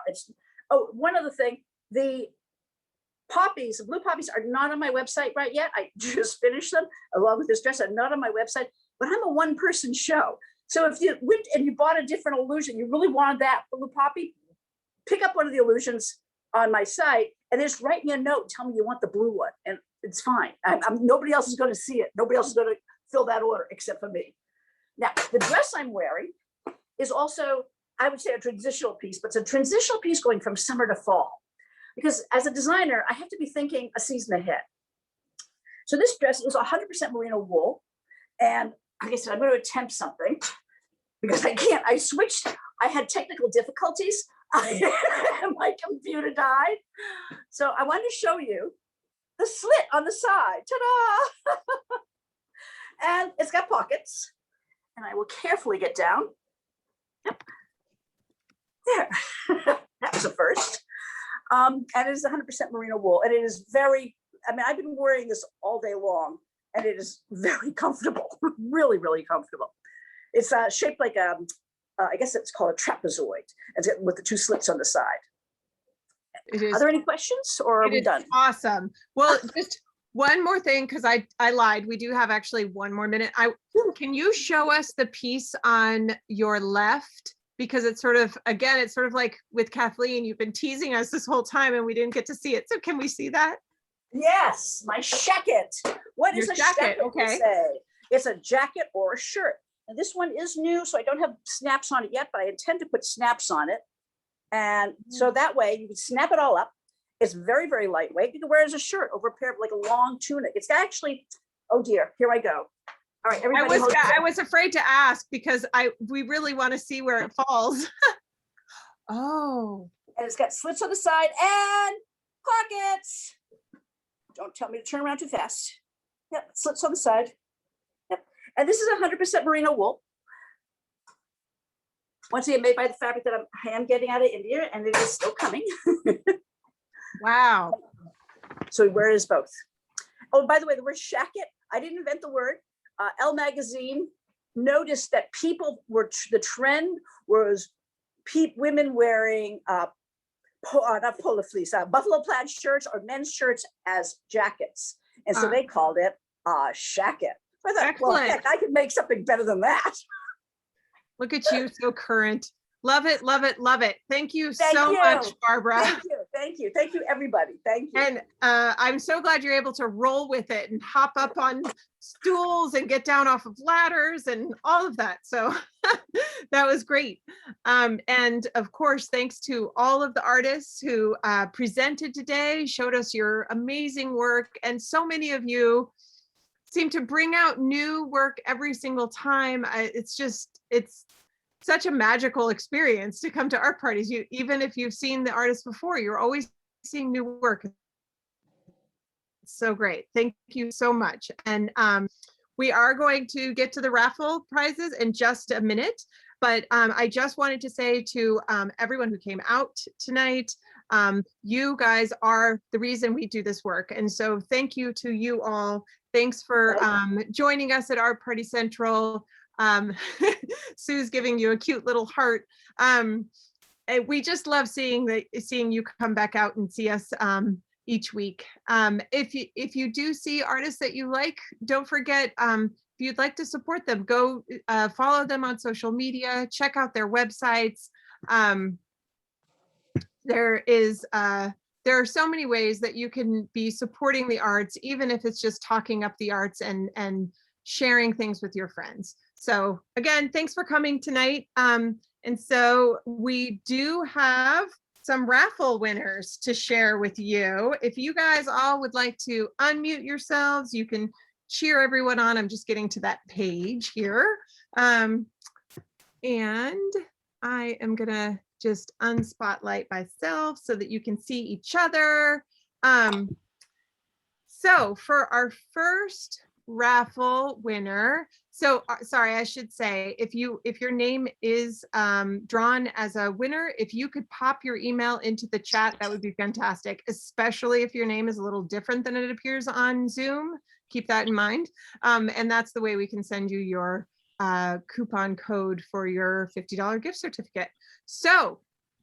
One other thing, the blue poppies are not on my website right yet. I just finished them along with this dress. They're not on my website, but I'm a one-person show. So if you went and you bought a different illusion, you really wanted that blue poppy, pick up one of the illusions on my site and just write me a note, tell me you want the blue one, and it's fine. Nobody else is going to see it. Nobody else is going to fill that order except for me. Now, the dress I'm wearing is also, I would say, a transitional piece, but it's a transitional piece going from summer to fall. Because as a designer, I have to be thinking a season ahead. So this dress is 100% merino wool. And I said, I'm going to attempt something because I can't. I switched. I had technical difficulties. My computer died. So I wanted to show you the slit on the side. Ta-da! And it's got pockets. And I will carefully get down. Yep. There. That was a first. And it is 100% merino wool. And it is very, I mean, I've been wearing this all day long. And it is very comfortable. Really, really comfortable. It's shaped like a, I guess it's called a trapezoid, and with the two slits on the side. Are there any questions, or are we done? Awesome. Well, just one more thing, because I lied. We do have actually one more minute. Can you show us the piece on your left? Because it's sort of, again, it's sort of like with Kathleen, you've been teasing us this whole time and we didn't get to see it. So can we see that? Yes, my jacket. What is a jacket? Okay. It's a jacket or a shirt. And this one is new, so I don't have snaps on it yet, but I intend to put snaps on it. And so that way you can snap it all up. It's very, very lightweight. You can wear it as a shirt over a pair of like a long tunic. It's actually, oh dear, here I go. All right, everybody. I was afraid to ask because we really want to see where it falls. Oh. And it's got slits on the side and pockets. Don't tell me to turn around too fast. Yep, slits on the side. Yep. And this is 100% merino wool. Once again, made by the fabric that I am getting out of India, and it is still coming. Wow. So we wear it as both. Oh, by the way, the word shacket, I didn't invent the word. Elle magazine noticed that the trend was women wearing not polo fleece, buffalo plaid shirts or men's shirts as jackets. And so they called it shacket. I thought, well, heck, I could make something better than that. Look at you, so current. Love it, love it, love it. Thank you so much, Barbara. Thank you, everybody. Thank you. And I'm so glad you're able to roll with it and hop up on stools and get down off of ladders and all of that. So that was great. And of course, thanks to all of the artists who presented today, showed us your amazing work. And so many of you seem to bring out new work every single time. It's such a magical experience to come to art parties. Even if you've seen the artists before, you're always seeing new work. It's so great. Thank you so much. And we are going to get to the raffle prizes in just a minute, but I just wanted to say to everyone who came out tonight, you guys are the reason we do this work. And so thank you to you all. Thanks for joining us at Art Party Central. Sue's giving you a cute little heart. We just love seeing you come back out and see us each week. If you do see artists that you like, don't forget, if you'd like to support them, go follow them on social media, check out their websites. There are so many ways that you can be supporting the arts, even if it's just talking up the arts and sharing things with your friends. So again, thanks for coming tonight. And so we do have some raffle winners to share with you. If you guys all would like to unmute yourselves, you can cheer everyone on. I'm just getting to that page here. And I am gonna just unspotlight myself so that you can see each other. So for our first raffle winner, so sorry, I should say, if your name is drawn as a winner, if you could pop your email into the chat, that would be fantastic, especially if your name is a little different than it appears on Zoom. Keep that in mind. And that's the way we can send you your coupon code for your $50 gift certificate. So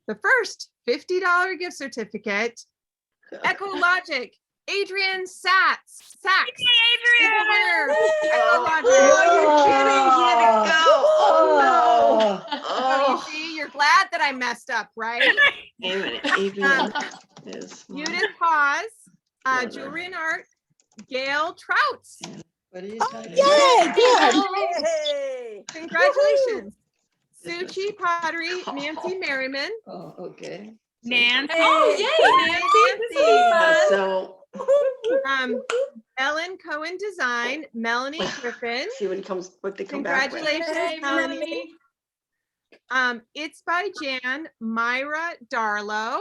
the first $50 gift certificate, ekologic, Adrian Sachs. Adrian! Oh, you're kidding. Oh, no. Oh, you see, you're glad that I messed up, right? Adrian is Judith Haas, Jewelry and Art, Gail Trouts. What are you talking Yay! Congratulations. Sue Chi Pottery, Nancy Merriman. Oh, okay. Nancy. Oh, yay, Nancy. So Ellen Cohen Design, Melanie Griffin. See what they come back with. Congratulations, Yay, Melanie. It's by Jan, Myra Darlow.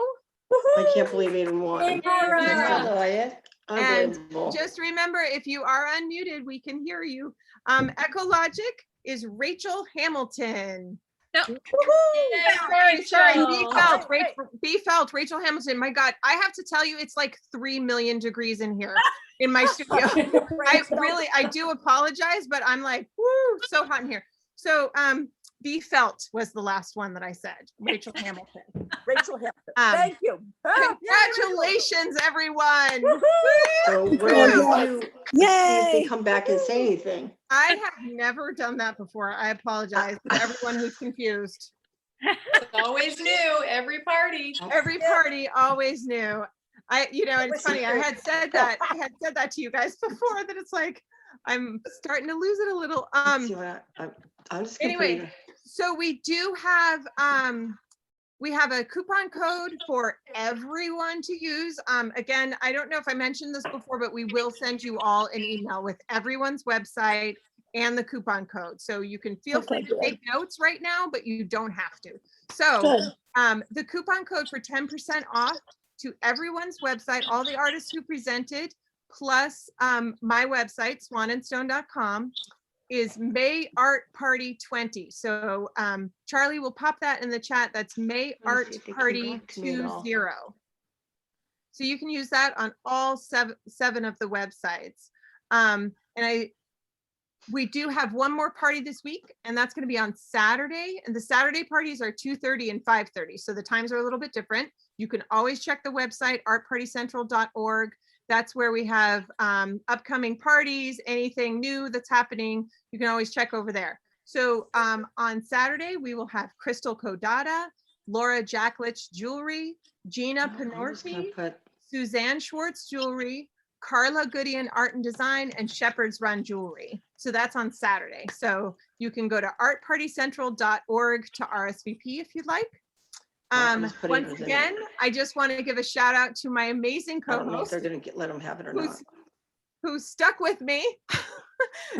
I can't believe they even won. Hey, Laura. And Unbelievable. just remember, if you are unmuted, we can hear you. Ekologic is Rachel Hamilton. Sorry, B Felt, Rachel Hamilton. My God, I have to tell you, it's like 3 million degrees in here in my studio. I do apologize, but I'm like, whoo, so hot in here. So B Felt was the last one that I said, Rachel Hamilton. Rachel Hamilton. Thank you. Congratulations, everyone. So what do I do? See if they come back and say anything. I have never done that before. I apologize to everyone who's confused. It's always new, every party. Every party always knew. It's funny. I had said that to you guys before, that it's like I'm starting to lose it a little. Let's see what I'm just Anyway, complete. so we do have a coupon code for everyone to use. Again, I don't know if I mentioned this before, but we will send you all an email with everyone's website and the coupon code. So you can feel free to take notes right now, but you don't have to. So the coupon code for 10% off to everyone's website, all the artists who presented, plus my website, swan&stone.com, is May Art Party 20. So Charlie will pop that in the chat. That's May Art Party 20. So you can use that on all seven of the websites. We do have one more party this week, and that's going to be on Saturday. And the Saturday parties are 2:30 and 5:30. So the times are a little bit different. You can always check the website, artpartycentral.org. That's where we have upcoming parties, anything new that's happening. You can always check over there. So on Saturday, we will have Crystal Kodada, Laura Jacklich Jewelry, Gina Panorti, Suzanne Schwartz Jewelry, Carla Goodian Art and Design, and Shepherd's Run Jewelry. So that's on Saturday. So you can go to artpartycentral.org to RSVP if you'd like. Once again, I just want to give a shout out to my amazing co-host. They're going to let them have it or not. Who stuck with me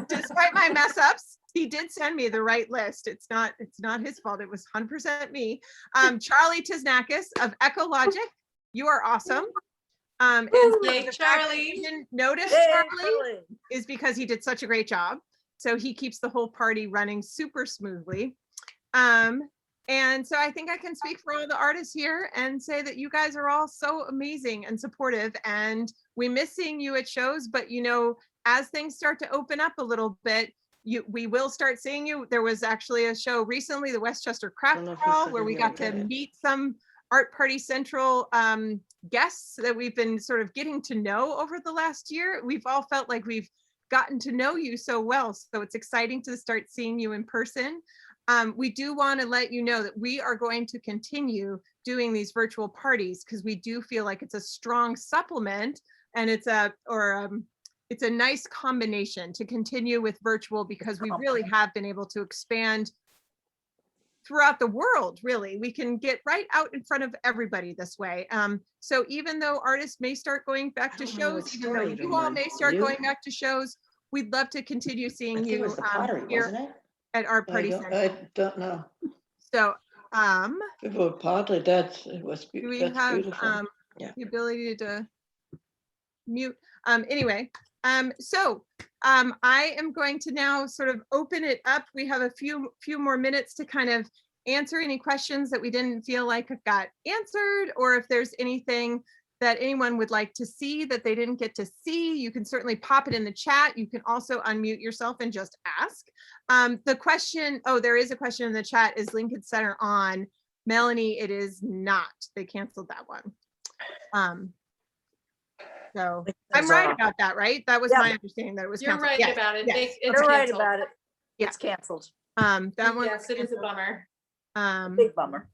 despite my mess ups. He did send me the right list. It's not his fault. It was 100% me. Charlie Tesnakis of Ekologic. You are awesome. And Yay, Charlie. You didn't notice Charlie is because he did such a great job. So he keeps the whole party running super smoothly. And so I think I can speak for all the artists here and say that you guys are all so amazing and supportive, and we miss seeing you at shows, but as things start to open up a little bit, we will start seeing you. There was actually a show recently, the Westchester Craft Hall, where we got to meet some Art Party Central guests that we've been sort of getting to know over the last year. We've all felt like we've gotten to know you so well. So it's exciting to start seeing you in person. We do want to let you know that we are going to continue doing these virtual parties because we do feel like it's a strong supplement, and it's a nice combination to continue with virtual, because we really have been able to expand throughout the world. Really, we can get right out in front of everybody this way. So even though artists may start going back to shows, even though you all may start going back to shows, we'd love to continue seeing you here at Art Party Central. I don't know. So If it were partly that, it was do we that's have beautiful. the ability to mute? Anyway, so I am going to now sort of open it up. We have a few more minutes to kind of answer any questions that we didn't feel like got answered, or if there's anything that anyone would like to see that they didn't get to see, you can certainly pop it in the chat. You can also unmute yourself and just ask. The question, there is a question in the chat, is Lincoln Center on? Melanie, it is not. They canceled that one. So I'm right about that, right? That was my understanding, that it was You're canceled. right about it. Yes. It's You're right canceled. about it. It's canceled. That one. Yes, it is a bummer. Big bummer.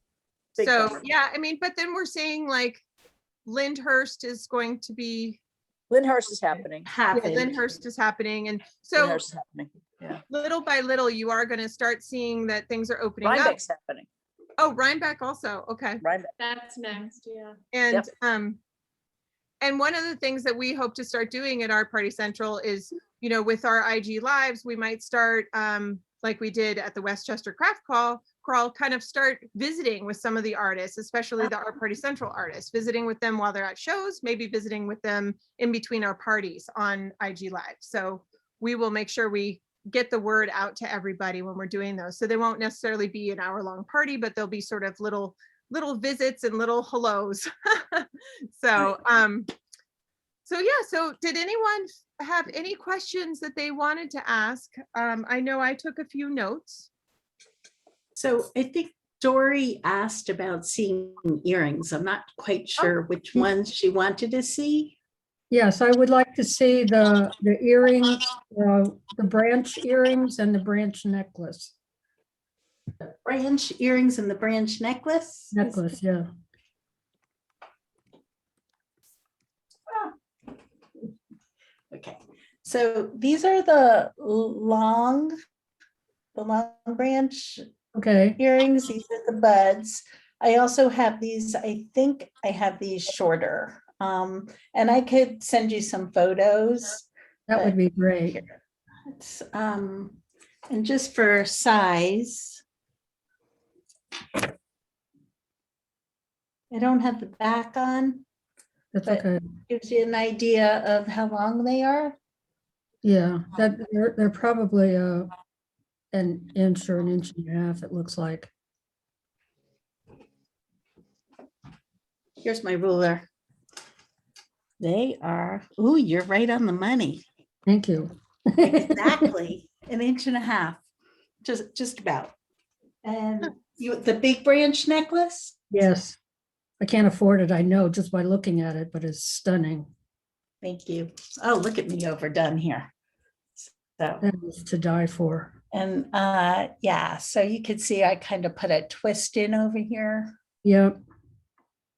Big So bummer. yeah, I mean, but then we're saying like Lyndhurst is going to be. Lyndhurst is happening. Lyndhurst is happening, and so Lyndhurst is happening. Yeah. little by little, you are going to start seeing that things are opening up. Rhinebeck's happening. Oh, Rhinebeck also. Okay. Rhinebeck. That's next, yeah. And And one of the things that we hope to start doing at Art Party Central is, you know, with our IG lives, we might start like we did at the Westchester Craft Crawl, kind of start visiting with some of the artists, especially the Art Party Central artists, visiting with them while they're at shows, maybe visiting with them in between our parties on IG Live. So we will make sure we get the word out to everybody when we're doing those. So they won't necessarily be an hour-long party, but they'll be sort of little visits and little hellos. So so yeah, so did anyone have any questions that they wanted to ask? I know I took a few notes. So I think Dory asked about seeing earrings. I'm not quite sure which ones she wanted to see. Yes, I would like to see the earrings, the branch earrings and the branch necklace. The branch earrings and the branch necklace. Necklace, yeah. Okay, so these are the long branch Okay, earrings. These are the buds. I also have these, I think I have these shorter. And I could send you some photos. that would be great. It's, and just for size, I don't have the back on. That's But- okay. Gives you an idea of how long they are. Yeah, that they're probably an inch or an inch and a half, it looks like. Here's my ruler. They are, ooh, you're right on the money. Thank you. Exactly, an inch and a half, just about. And the big branch necklace? Yes, I can't afford it, I know, just by looking at it, but it's stunning. Thank you. Oh, look at me overdone here. So, That is to die for. and yeah, so you could see I kind of put a twist in over here. Yep.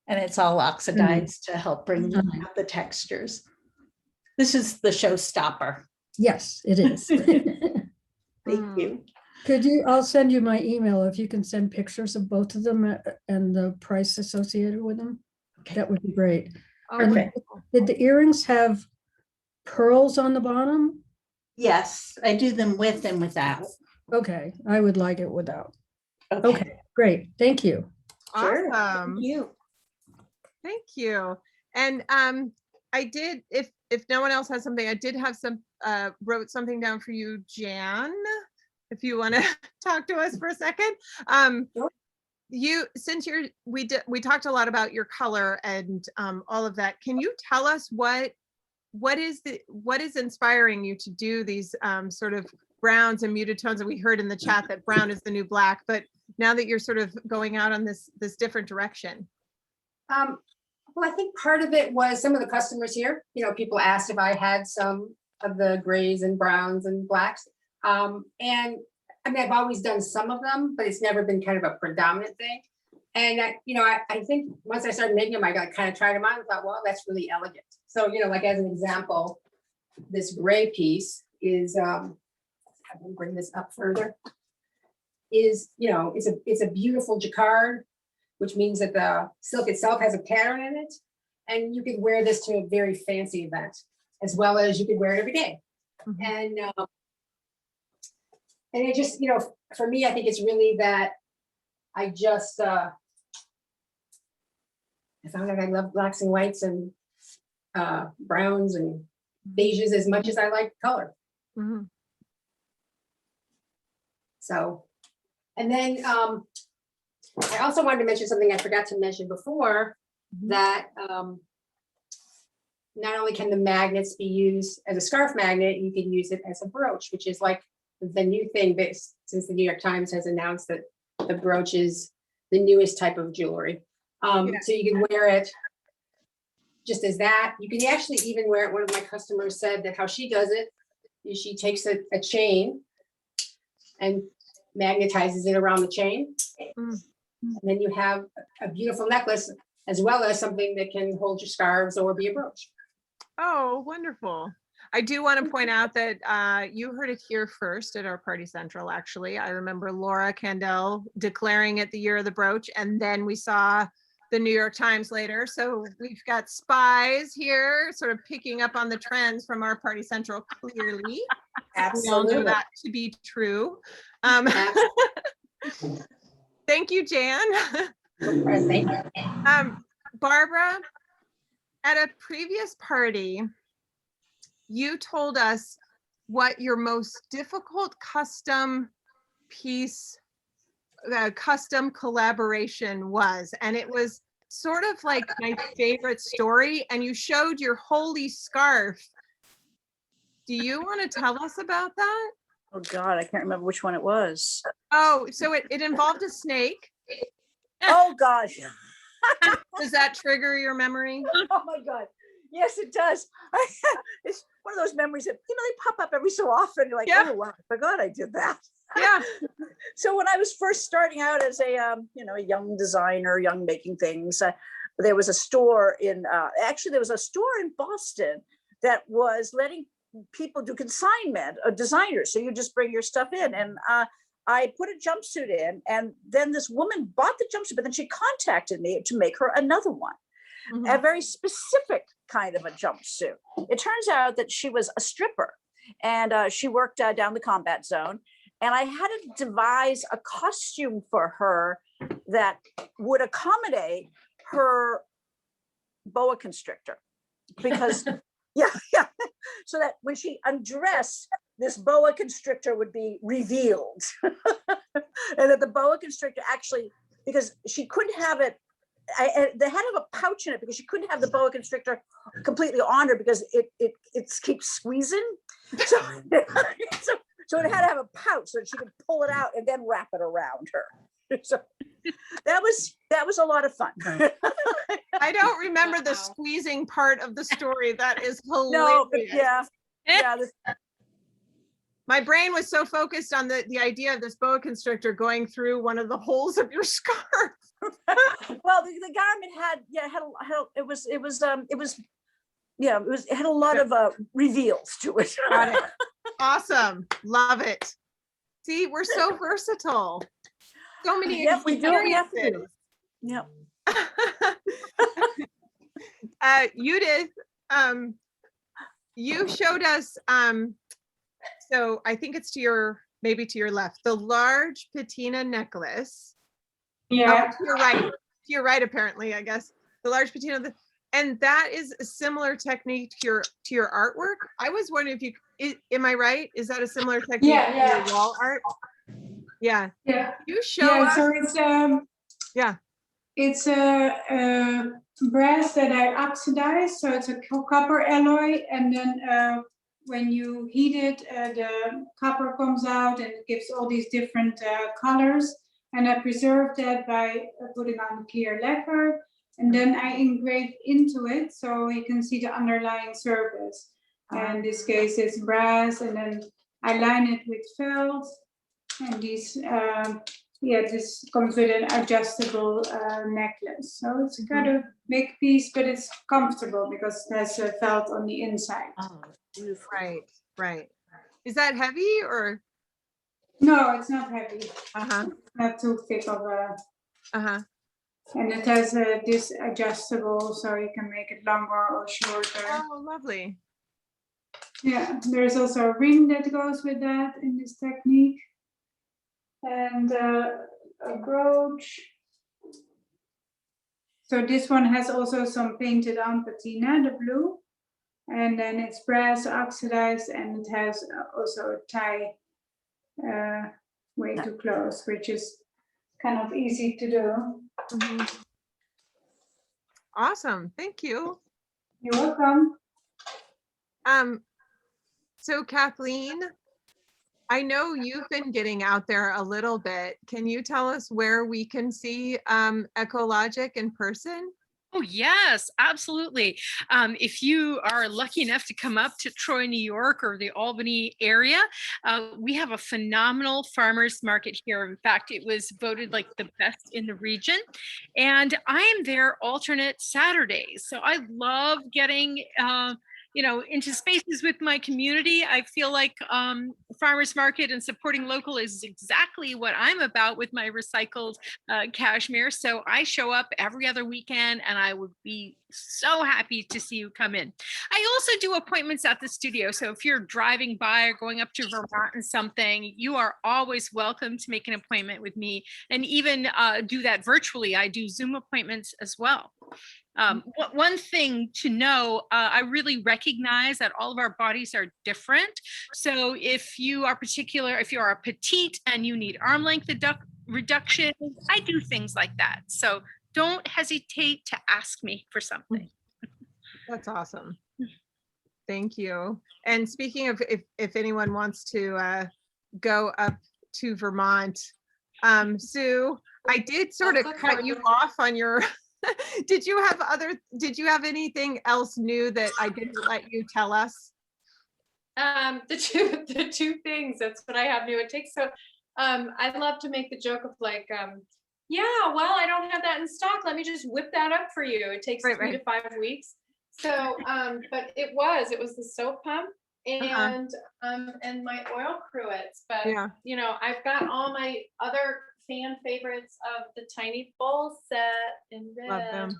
And it's all oxidized to help bring Stunning. out the textures. This is the showstopper. Yes, it is. Thank you. Could you, I'll send you my email if you can send pictures of both of them and the price associated with them. Okay. That would be great. Oh, And Perfect. did the earrings have pearls on the bottom? Yes, I do them with and without. Okay, I would like it without. Okay. Okay, great, thank you. Sure. awesome. Thank you. Thank you. And I did, if no one else has something, I did have some, wrote something down for you, Jan, if you want to talk to us for a second. Sure. Since we talked a lot about your color and all of that, can you tell us what is inspiring you to do these sort of browns and muted tones? And we heard in the chat that brown is the new black, but now that you're sort of going out on this different direction. Well, I think part of it was some of the customers here, you know, people asked if I had some of the grays and browns and blacks. And I mean, I've always done some of them, but it's never been kind of a predominant thing. And I think once I started making them, I got kind of tried them on and thought, well, that's really elegant. So, you know, like as an example, this gray piece is, I can bring this up further, is, you know, it's a beautiful jacquard, which means that the silk itself has a pattern in it. And you could wear this to a very fancy event, as well as you could wear it every day. Mhm. And it just, you know, for me, I think it's really that I just, I found out I love blacks and whites and browns and beiges as much as I like color. Mhm. So, and then I also wanted to mention something I forgot to mention before, that not only can the magnets be used as a scarf magnet, you can use it as a brooch, which is like the new thing since the New York Times has announced that the brooch is the newest type of jewelry. So you can wear it just as that. You can actually even wear it. One of my customers said that how she does it is she takes a chain and magnetizes it around the chain. Mm. And then you have a beautiful necklace, as well as something that can hold your scarves or be a brooch. Oh, wonderful. I do want to point out that you heard it here first at our Party Central, actually. I remember Laura Candell declaring it the year of the brooch, and then we saw the New York Times later. So we've got spies here, sort of picking up on the trends from our Party Central, clearly. We all know that to be true. Thank you, Jan. Thank you. Barbara, at a previous party, you told us what your most difficult custom piece, custom collaboration was. And it was sort of like my favorite story. And you showed your holy scarf. Do you want to tell us about that? Oh God, I can't remember which one it was. Oh, so it involved a snake. Oh gosh. Does that trigger your memory? Oh my God. Yes, it does. It's one of those memories that, you know, they pop up every so often. You're like, Yeah. oh, wow, I forgot I did that. Yeah. So when I was first starting out as a, you know, a young designer, young making things, there was a store in, actually there was a store in Boston that was letting people do consignment, designers. So you just bring your stuff in, and I put a jumpsuit in, and then this woman bought the jumpsuit, but then she contacted me to make her another one. Mm-hmm. A very specific kind of a jumpsuit. It turns out that she was a stripper, and she worked down the combat zone. And I had to devise a costume for her that would accommodate her boa constrictor, because yeah, so that when she undressed, this boa constrictor would be revealed, and that the boa constrictor actually, because she couldn't have it. They had to have a pouch in it because she couldn't have the boa constrictor completely on her because it keeps squeezing. So, so it had to have a pouch so that she could pull it out and then wrap it around her. So that was a lot of fun. I don't remember the squeezing part of the story. That is hilarious. No, but yeah. My brain was so focused on the idea of this boa constrictor going through one of the holes of your scarf. Well, the garment it had a lot of reveals to it. Got it. Awesome. Love it. See, we're so versatile. So many experiences. Yep. Judith, you showed us, so I think it's maybe to your left, the large patina necklace. Yeah. To your right. To your right, apparently, I guess. The large patina, and that is a similar technique to your artwork. I was wondering if you, am I right? Is that a similar technique to your wall art? Yeah. Yeah. You show us. So it's it's a brass that I oxidized, so it's a copper alloy, and then when you heat it, the copper comes out and it gives all these different colors. And I preserve that by putting on clear lacquer, and then I engrave into it so you can see the underlying surface. And in this case, it's brass, and then I line it with felt. And these, this comes with an adjustable necklace. So it's kind of big piece, but it's comfortable because it has felt on the inside. Oh, right. Is that heavy or? No, it's not heavy. Uh-huh. Not too thick of a. Uh-huh. And it has this adjustable, so you can make it longer or shorter. Oh, lovely. Yeah, there's also a ring that goes with that in this technique. And a brooch. So this one has also some painted on patina, the blue. And then it's brass oxidized, and it has also a tie way to close, which is kind of easy to do. Mm-hmm. Awesome, thank you. You're welcome. So Kathleen, I know you've been getting out there a little bit. Can you tell us where we can see ekologic in person? Oh, yes, absolutely. If you are lucky enough to come up to Troy, New York, or the Albany area, we have a phenomenal farmers market here. In fact, it was voted like the best in the region. And I am there alternate Saturdays. So I love getting into spaces with my community. I feel like farmers market and supporting local is exactly what I'm about with my recycled cashmere. So I show up every other weekend, and I would be so happy to see you come in. I also do appointments at the studio. So if you're driving by or going up to Vermont and something, you are always welcome to make an appointment with me, and even do that virtually. I do Zoom appointments as well. One thing to know, I really recognize that all of our bodies are different. So if you are a petite and you need arm length reduction, I do things like that. So don't hesitate to ask me for something. That's awesome. Thank you. And speaking of, if anyone wants to go up to Vermont, Sue, I did sort of cut you off on your, did you have anything else new that I didn't let you tell us? The two things, that's what I have new. It takes I love to make the joke of like, yeah, well, I don't have that in stock. Let me just whip that up for you. It takes 3 to 5 weeks. So, but it was the soap pump and my oil cruets. But I've got all my other fan favorites of the tiny bowl set in red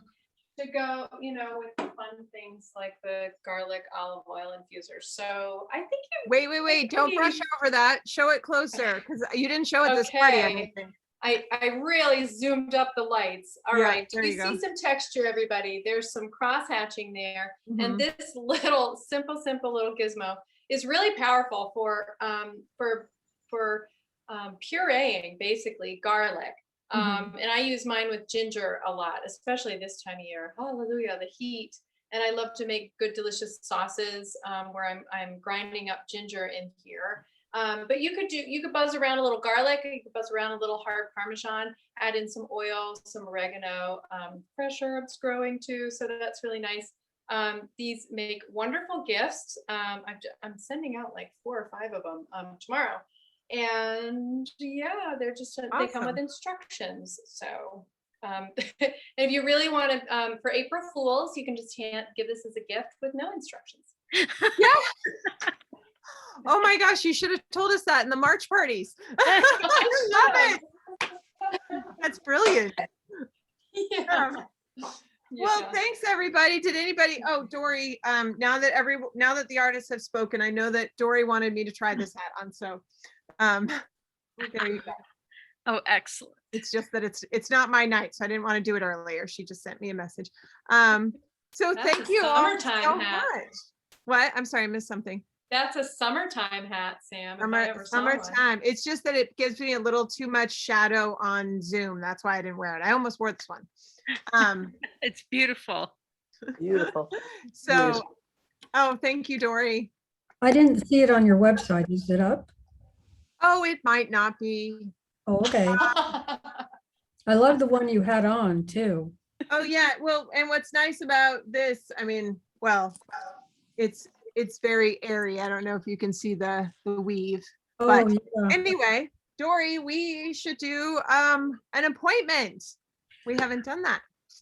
to go, with the fun things like the garlic olive oil infuser. So I think wait, don't brush over that. Show it closer, because you didn't show it this party, I don't think. I really zoomed up the lights. All right, there you go. See some texture, everybody. There's some cross hatching there. And this little simple little gizmo is really powerful for pureeing basically garlic. And I use mine with ginger a lot, especially this time of year. Hallelujah, the heat. And I love to make good, delicious sauces where I'm grinding up ginger in here. But you could buzz around a little garlic, you could buzz around a little hard Parmesan, add in some oil, some oregano, fresh herbs growing too. So that's really nice. These make wonderful gifts. I'm sending out like 4 or 5 of them tomorrow. And yeah, they're just, they come with instructions. So if you really want to, for April Fools, you can just give this as a gift with no instructions. Yeah. Oh my gosh, you should have told us that in the March parties. I love it. That's brilliant. Yeah. Well, thanks everybody. Did anybody, Dory, now that the artists have spoken, I know that Dory wanted me to try this hat on, so there you go. Oh, excellent. It's just that it's not my night, so I didn't want to do it earlier. She just sent me a message. So thank you all so much. What? I'm sorry, I missed something. That's a summertime hat, Sam. Summertime. It's just that it gives me a little too much shadow on Zoom. That's why I didn't wear it. I almost wore this one. It's beautiful. Beautiful. So, thank you, Dory. I didn't see it on your website. Is it up? Oh, it might not be. Oh, okay. I love the one you had on too. Oh yeah. Well, and what's nice about this, I mean, well, it's very airy. I don't know if you can see the weave, but anyway, Dory, we should do an appointment. We haven't done that.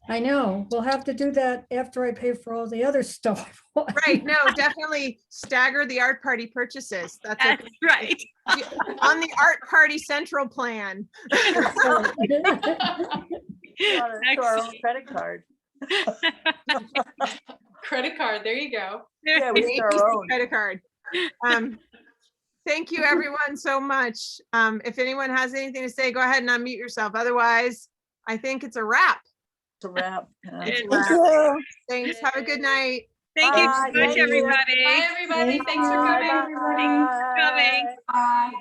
I know. We'll have to do that after I pay for all the other stuff. Right. No, definitely stagger the art party purchases. That's right. On the art party central plan. To our own credit card. Credit card, there you go. Yeah, we start our own credit card. Thank you everyone so much. If anyone has anything to say, go ahead and unmute yourself. Otherwise, I think it's a wrap. It's a wrap. Thanks. Have a good night. Thank you so much, everybody. Bye, everybody. Thanks for coming. Bye. Bye.